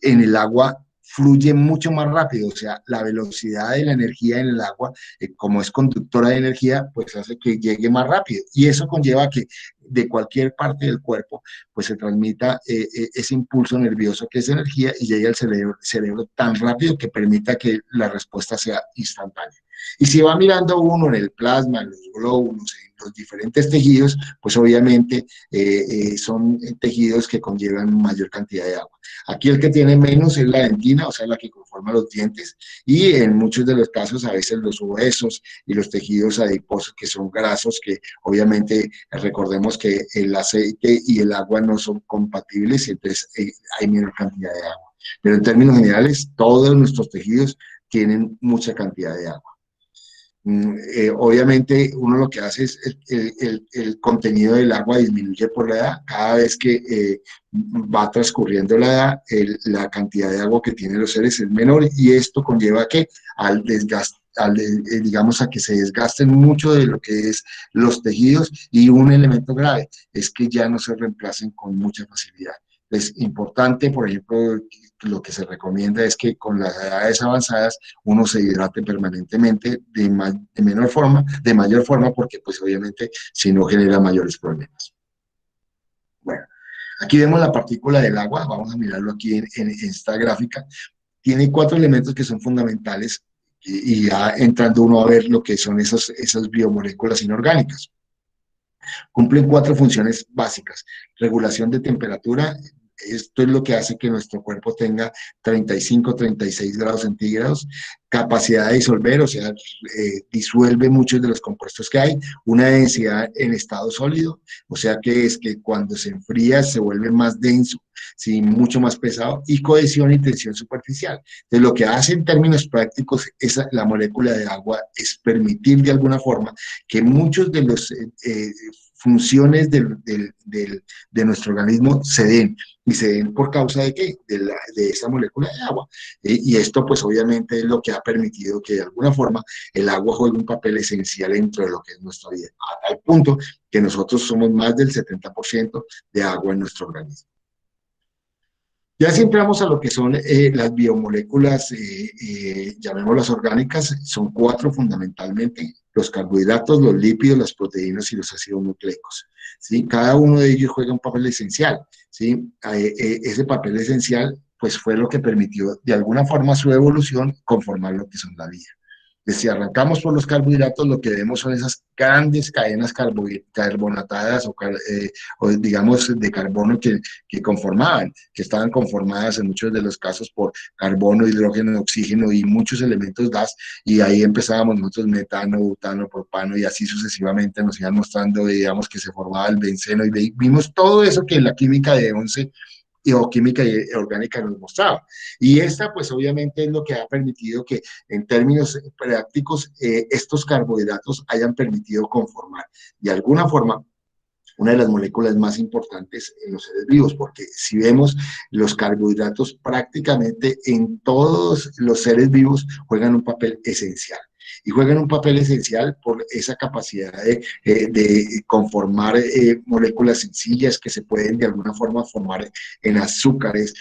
en el agua fluye mucho más rápido, o sea, la velocidad de la energía en el agua, como es conductora de energía, pues hace que llegue más rápido, y eso conlleva que de cualquier parte del cuerpo, pues se transmita ese impulso nervioso que es energía, y llegue al cerebro tan rápido que permita que la respuesta sea instantánea. Y si va mirando uno en el plasma, en los glóbulos, en los diferentes tejidos, pues obviamente son tejidos que conllevan mayor cantidad de agua. Aquí el que tiene menos es la dentina, o sea, la que conforma los dientes, y en muchos de los casos a veces los huesos y los tejidos adiposos que son grasos, que obviamente recordemos que el aceite y el agua no son compatibles, y entonces hay menor cantidad de agua. Pero en términos generales, todos nuestros tejidos tienen mucha cantidad de agua. Obviamente uno lo que hace es el contenido del agua disminuye por la edad. Cada vez que va transcurriendo la edad, la cantidad de agua que tienen los seres es menor, y esto conlleva a que al desgaste, digamos, a que se desgasten mucho de lo que es los tejidos, y un elemento grave es que ya no se reemplacen con mucha facilidad. Es importante, por ejemplo, lo que se recomienda es que con las edades avanzadas uno se hidrate permanentemente de menor forma, de mayor forma, porque pues obviamente si no genera mayores problemas. Bueno, aquí vemos la partícula del agua, vamos a mirarlo aquí en esta gráfica. Tiene 4 elementos que son fundamentales, y ya entrando uno a ver lo que son esas biomoléculas inorgánicas. Cumplen 4 funciones básicas: regulación de temperatura. Esto es lo que hace que nuestro cuerpo tenga 35, 36 grados centígrados, capacidad de disolver, o sea, disuelve muchos de los compuestos que hay, una densidad en estado sólido, o sea que es que cuando se enfría se vuelve más denso, ¿sí? Mucho más pesado, y cohesión y tensión superficial. Entonces, lo que hace en términos prácticos la molécula de agua es permitir de alguna forma que muchos de los funciones de nuestro organismo se den, y se den por causa de ¿qué? De esa molécula de agua. Y esto pues obviamente es lo que ha permitido que de alguna forma el agua juegue un papel esencial dentro de lo que es nuestra vida, a tal punto que nosotros somos más del 70% de agua en nuestro organismo. Ya si entramos a lo que son las biomoléculas, llamémoslas orgánicas, son 4 fundamentalmente: los carbohidratos, los lípidos, las proteínas y los ácidos nucleicos, ¿sí? Cada uno de ellos juega un papel esencial, ¿sí? Ese papel esencial pues fue lo que permitió de alguna forma su evolución, conformar lo que son la vida. Si arrancamos por los carbohidratos, lo que vemos son esas grandes cadenas carbonatadas o digamos de carbono que conformaban, que estaban conformadas en muchos de los casos por carbono, hidrógeno, oxígeno y muchos elementos gas, y ahí empezábamos nosotros: metano, butano, propano, y así sucesivamente nos iban mostrando, digamos, que se formaba el benceno, y vimos todo eso que la química de 11 o química orgánica nos mostraba. Y esta, pues obviamente es lo que ha permitido que en términos prácticos estos carbohidratos hayan permitido conformar de alguna forma una de las moléculas más importantes en los seres vivos, porque si vemos los carbohidratos prácticamente en todos los seres vivos juegan un papel esencial. Y juegan un papel esencial por esa capacidad de conformar moléculas sencillas que se pueden de alguna forma formar en azúcares,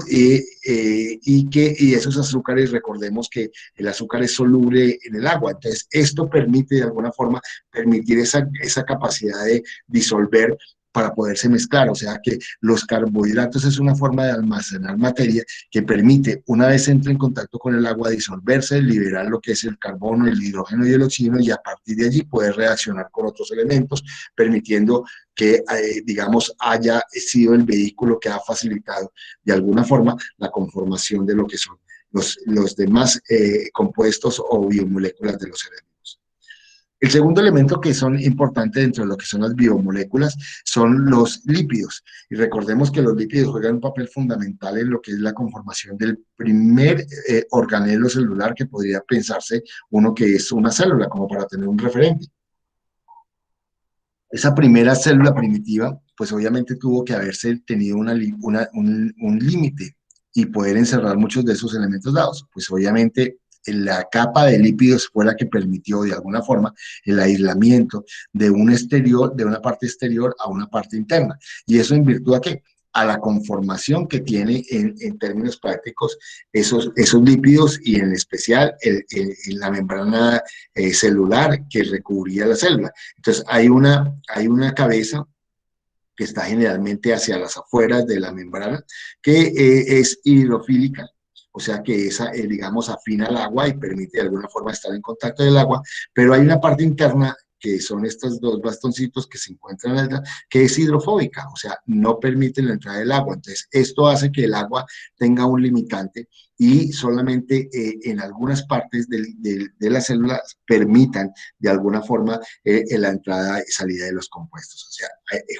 y esos azúcares, recordemos que el azúcar es soluble en el agua. Entonces, esto permite de alguna forma permitir esa capacidad de disolver para poderse mezclar, o sea que los carbohidratos es una forma de almacenar materia que permite, una vez entre en contacto con el agua, disolverse, liberar lo que es el carbono, el hidrógeno y el oxígeno, y a partir de allí poder reaccionar con otros elementos, permitiendo que, digamos, haya sido el vehículo que ha facilitado de alguna forma la conformación de lo que son los demás compuestos o biomoléculas de los seres vivos. El segundo elemento que son importantes dentro de lo que son las biomoléculas son los lípidos. Y recordemos que los lípidos juegan un papel fundamental en lo que es la conformación del primer organelo celular que podría pensarse uno que es una célula, como para tener un referente. Esa primera célula primitiva, pues obviamente tuvo que haberse tenido un límite y poder encerrar muchos de esos elementos dados. Pues obviamente la capa de lípidos fue la que permitió de alguna forma el aislamiento de una parte exterior a una parte interna. ¿Y eso en virtud a qué? A la conformación que tiene en términos prácticos esos lípidos, y en especial la membrana celular que recubría la célula. Entonces hay una cabeza que está generalmente hacia las afueras de la membrana, que es hidrofílica, o sea que esa, digamos, afina el agua y permite de alguna forma estar en contacto del agua, pero hay una parte interna que son estos dos bastoncitos que se encuentran en que es hidrofóbica, o sea, no permite la entrada del agua. Entonces, esto hace que el agua tenga un limitante y solamente en algunas partes de las células permitan de alguna forma la entrada y salida de los compuestos. O sea,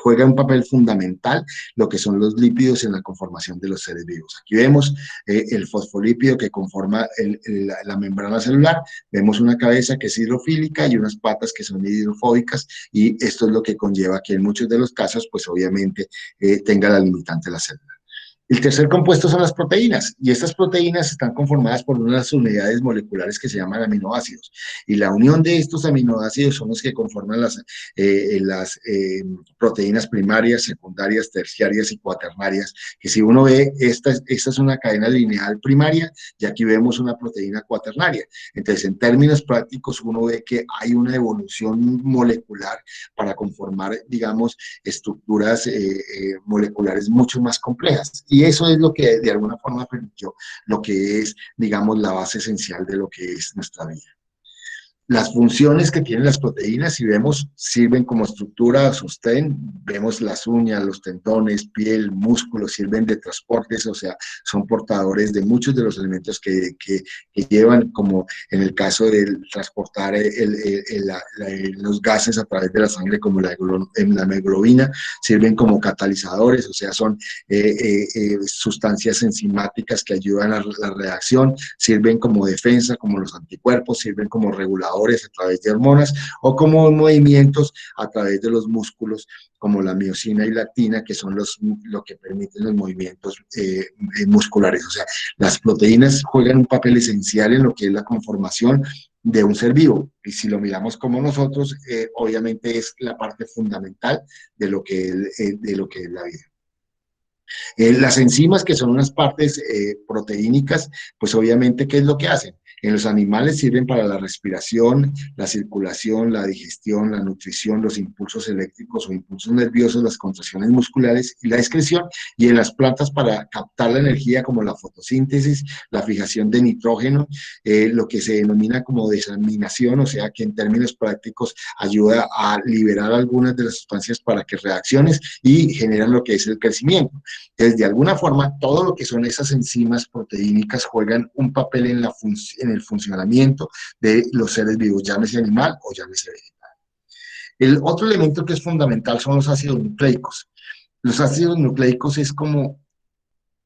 juega un papel fundamental lo que son los lípidos en la conformación de los seres vivos. Aquí vemos el fosfolípido que conforma la membrana celular, vemos una cabeza que es hidrofílica y unas patas que son hidrofóbicas, y esto es lo que conlleva que en muchos de los casos, pues obviamente tenga la limitante de la célula. El tercer compuesto son las proteínas, y estas proteínas están conformadas por unas unidades moleculares que se llaman aminoácidos, y la unión de estos aminoácidos son los que conforman las proteínas primarias, secundarias, terciarias y cuaternarias, que si uno ve, esta es una cadena lineal primaria, y aquí vemos una proteína cuaternaria. Entonces, en términos prácticos, uno ve que hay una evolución molecular para conformar, digamos, estructuras moleculares mucho más complejas. Y eso es lo que de alguna forma permitió lo que es, digamos, la base esencial de lo que es nuestra vida. Las funciones que tienen las proteínas, si vemos, sirven como estructura, sostén, vemos las uñas, los tendones, piel, músculos, sirven de transportes, o sea, son portadores de muchos de los elementos que llevan, como en el caso de transportar los gases a través de la sangre, como la hemoglobina, sirven como catalizadores, o sea, son sustancias enzimáticas que ayudan a la reacción, sirven como defensa, como los anticuerpos, sirven como reguladores a través de hormonas o como movimientos a través de los músculos, como la miosina y la actina, que son lo que permiten los movimientos musculares. O sea, las proteínas juegan un papel esencial en lo que es la conformación de un ser vivo, y si lo miramos como nosotros, obviamente es la parte fundamental de lo que es la vida. Las enzimas, que son unas partes proteínicas, pues obviamente, ¿qué es lo que hacen? En los animales sirven para la respiración, la circulación, la digestión, la nutrición, los impulsos eléctricos o impulsos nerviosos, las contracciones musculares y la excreción, y en las plantas para captar la energía, como la fotosíntesis, la fijación de nitrógeno, lo que se denomina como desaminación, o sea que en términos prácticos ayuda a liberar algunas de las sustancias para que reacciones y generan lo que es el crecimiento. Entonces, de alguna forma, todo lo que son esas enzimas proteínicas juegan un papel en el funcionamiento de los seres vivos, llámese animal o llámese vegetal. El otro elemento que es fundamental son los ácidos nucleicos. Los ácidos nucleicos es como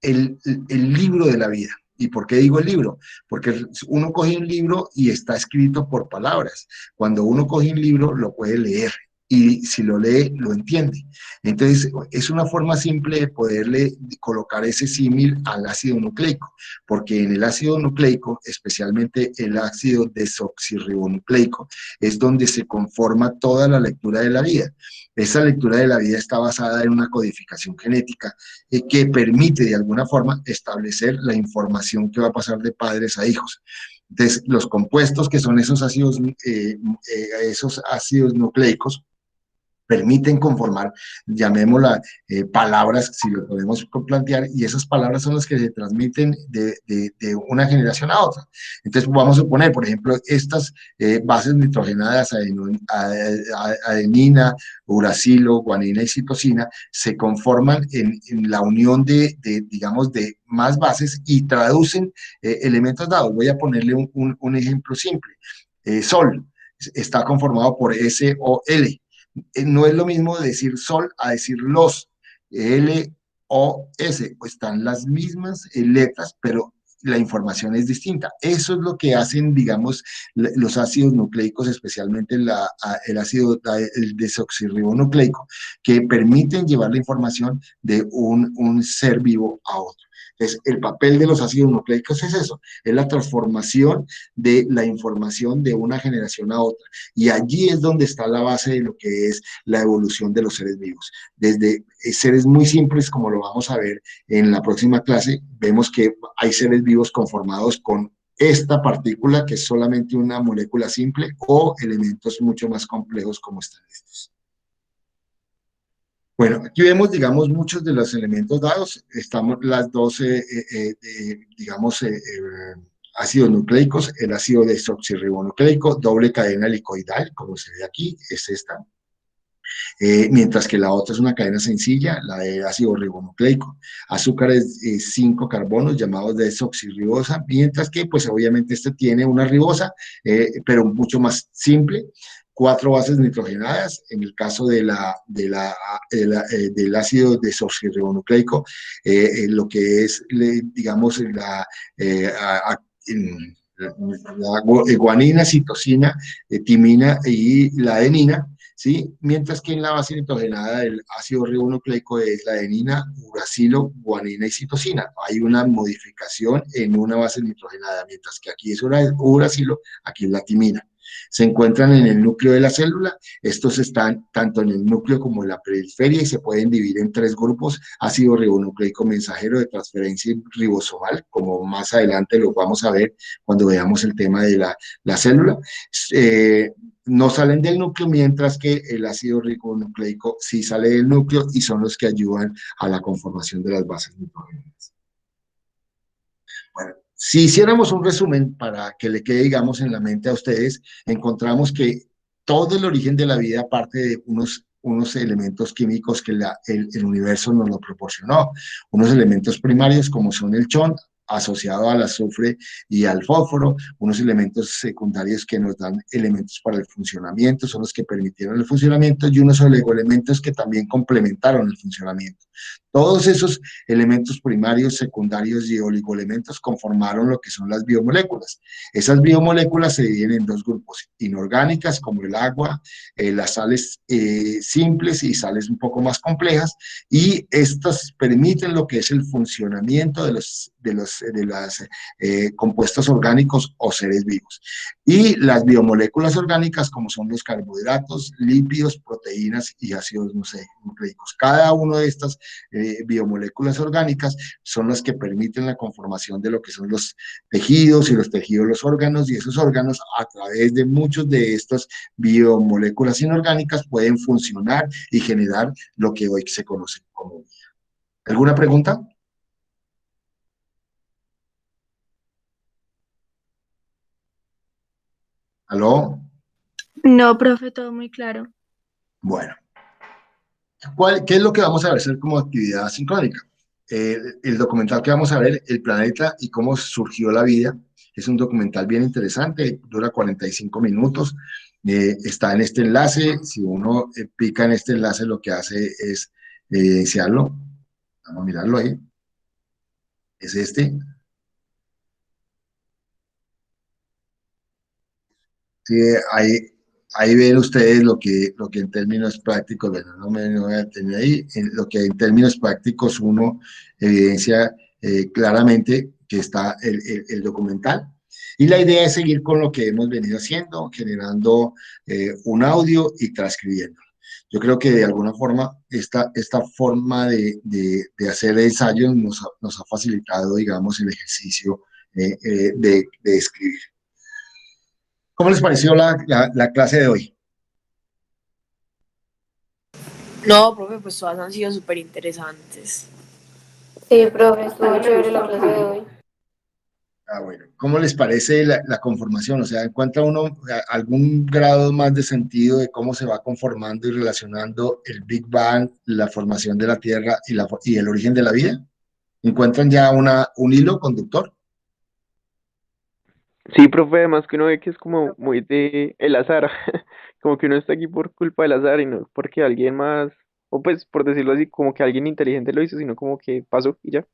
el libro de la vida. ¿Y por qué digo el libro? Porque uno coge un libro y está escrito por palabras. Cuando uno coge un libro, lo puede leer, y si lo lee, lo entiende. Entonces, es una forma simple de poderle colocar ese símil al ácido nucleico, porque en el ácido nucleico, especialmente el ácido desoxirribonucleico, es donde se conforma toda la lectura de la vida. Esa lectura de la vida está basada en una codificación genética que permite de alguna forma establecer la información que va a pasar de padres a hijos. Entonces, los compuestos, que son esos ácidos nucleicos, permiten conformar, llamémosla, palabras, si lo podemos plantear, y esas palabras son las que se transmiten de una generación a otra. Entonces, vamos a suponer, por ejemplo, estas bases nitrogenadas, adenina, uracilo, guanina y citosina, se conforman en la unión digamos, de más bases y traducen elementos dados. Voy a ponerle un ejemplo simple. Sol está conformado por SOL. No es lo mismo decir sol a decir los, L-O-S, pues están las mismas letras, pero la información es distinta. Eso es lo que hacen, digamos, los ácidos nucleicos, especialmente el ácido el desoxirribonucleico, que permiten llevar la información de un ser vivo a otro. Entonces, el papel de los ácidos nucleicos es eso, es la transformación de la información de una generación a otra. Y allí es donde está la base de lo que es la evolución de los seres vivos. Desde seres muy simples, como lo vamos a ver en la próxima clase, vemos que hay seres vivos conformados con esta partícula, que es solamente una molécula simple, o elementos mucho más complejos como están estos. Bueno, aquí vemos, digamos, muchos de los elementos dados. Estamos las dos, digamos, ácidos nucleicos, el ácido desoxirribonucleico, doble cadena helicoidal, como se ve aquí, es esta. Mientras que la otra es una cadena sencilla, la de ácido ribonucleico. Azúcares 5 carbonos llamados desoxirribosa, mientras que pues obviamente este tiene una ribosa, pero mucho más simple, 4 bases nitrogenadas. En el caso del ácido desoxirribonucleico, lo que es, digamos, guanina, citosina, timina y la adenina, ¿sí? Mientras que en la base nitrogenada del ácido ribonucleico es la adenina, uracilo, guanina y citosina. Hay una modificación en una base nitrogenada, mientras que aquí es uracilo, aquí es la timina. Se encuentran en el núcleo de la célula. Estos están tanto en el núcleo como en la periferia y se pueden dividir en 3 grupos: ácido ribonucleico mensajero de transferencia ribosomal, como más adelante lo vamos a ver cuando veamos el tema de la célula. No salen del núcleo, mientras que el ácido ribonucleico sí sale del núcleo y son los que ayudan a la conformación de las bases nitrogenadas. Bueno, si hiciéramos un resumen para que le quede, digamos, en la mente a ustedes, encontramos que todo el origen de la vida parte de unos elementos químicos que el universo nos lo proporcionó. Unos elementos primarios como son el chon, asociado al azufre y al fósforo, unos elementos secundarios que nos dan elementos para el funcionamiento, son los que permitieron el funcionamiento, y unos oligoelementos que también complementaron el funcionamiento. Todos esos elementos primarios, secundarios y oligoelementos conformaron lo que son las biomoléculas. Esas biomoléculas se dividen en 2 grupos: inorgánicas, como el agua, las sales simples y sales un poco más complejas, y estas permiten lo que es el funcionamiento de los compuestos orgánicos o seres vivos. Y las biomoléculas orgánicas, como son los carbohidratos, lípidos, proteínas y ácidos nucleicos. Cada una de estas biomoléculas orgánicas son las que permiten la conformación de lo que son los tejidos, y los tejidos los órganos, y esos órganos, a través de muchos de estas biomoléculas inorgánicas, pueden funcionar y generar lo que hoy se conoce como vida. ¿Alguna pregunta? ¿Aló? No, profe, todo muy claro. Bueno, ¿qué es lo que vamos a hacer como actividad sincrónica? El documental que vamos a ver, El planeta y cómo surgió la vida, es un documental bien interesante, dura 45 minutos, está en este enlace. Si uno pica en este enlace, lo que hace es evidenciarlo. Vamos a mirarlo ahí. Es este. Sí, ahí ven ustedes lo que en términos prácticos, bueno, no voy a tener ahí, lo que en términos prácticos uno evidencia claramente que está el documental. Y la idea es seguir con lo que hemos venido haciendo, generando un audio y transcribiendo. Yo creo que de alguna forma esta forma de hacer ensayos nos ha facilitado, digamos, el ejercicio de escribir. ¿Cómo les pareció la clase de hoy? No, profe, pues todas han sido súper interesantes. Sí, profe, estuvo chévere la clase de hoy. Bueno, ¿cómo les parece la conformación? O sea, ¿encuentra uno algún grado más de sentido de cómo se va conformando y relacionando el Big Bang, la formación de la Tierra y el origen de la vida? ¿Encuentran ya un hilo conductor? Sí, profe, además que uno ve que es como muy de el azar, como que uno está aquí por culpa del azar y no porque alguien más, o pues por decirlo así, como que alguien inteligente lo hizo, sino como que pasó y ya.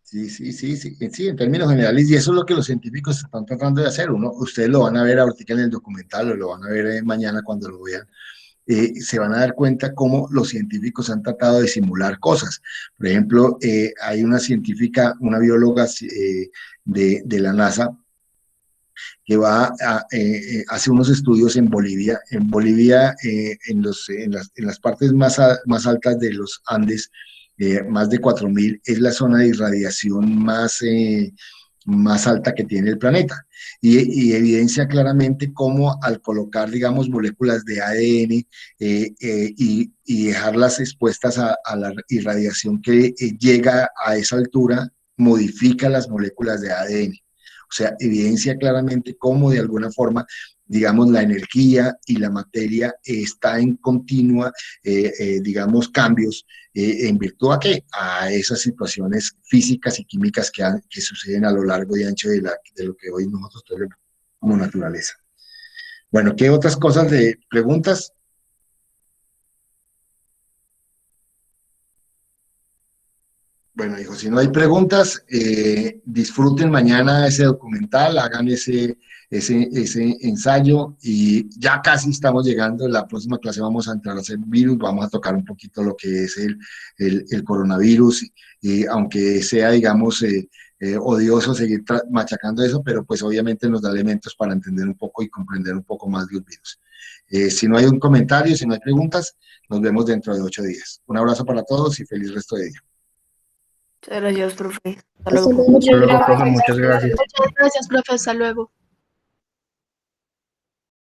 Sí, en términos generales, y eso es lo que los científicos están tratando de hacer. Ustedes lo van a ver ahorita en el documental, o lo van a ver mañana cuando lo vean. Se van a dar cuenta cómo los científicos han tratado de simular cosas. Por ejemplo, hay una científica, una bióloga de la NASA, que hace unos estudios en Bolivia. En Bolivia, en las partes más altas de los Andes, más de 4000, es la zona de irradiación más alta que tiene el planeta. Y evidencia claramente cómo al colocar, digamos, moléculas de ADN y dejarlas expuestas a la irradiación que llega a esa altura, modifica las moléculas de ADN. O sea, evidencia claramente cómo de alguna forma, digamos, la energía y la materia está en continua, digamos, cambios, ¿en virtud a qué? A esas situaciones físicas y químicas que suceden a lo largo y ancho de lo que hoy nosotros tenemos como naturaleza. Bueno, ¿qué otras cosas de preguntas? Bueno, hijo, si no hay preguntas, disfruten mañana ese documental, hagan ese ensayo y ya casi estamos llegando. En la próxima clase vamos a entrar a hacer virus, vamos a tocar un poquito lo que es el coronavirus, y aunque sea, digamos, odioso seguir machacando eso, pero pues obviamente nos da elementos para entender un poco y comprender un poco más de los virus. Si no hay un comentario, si no hay preguntas, nos vemos dentro de 8 días. Un abrazo para todos y feliz resto de día. Muchas gracias, profe. Hasta Hasta luego. luego. Muchas Hasta luego, profe, gracias. muchas gracias. Muchas gracias, profe. Hasta luego.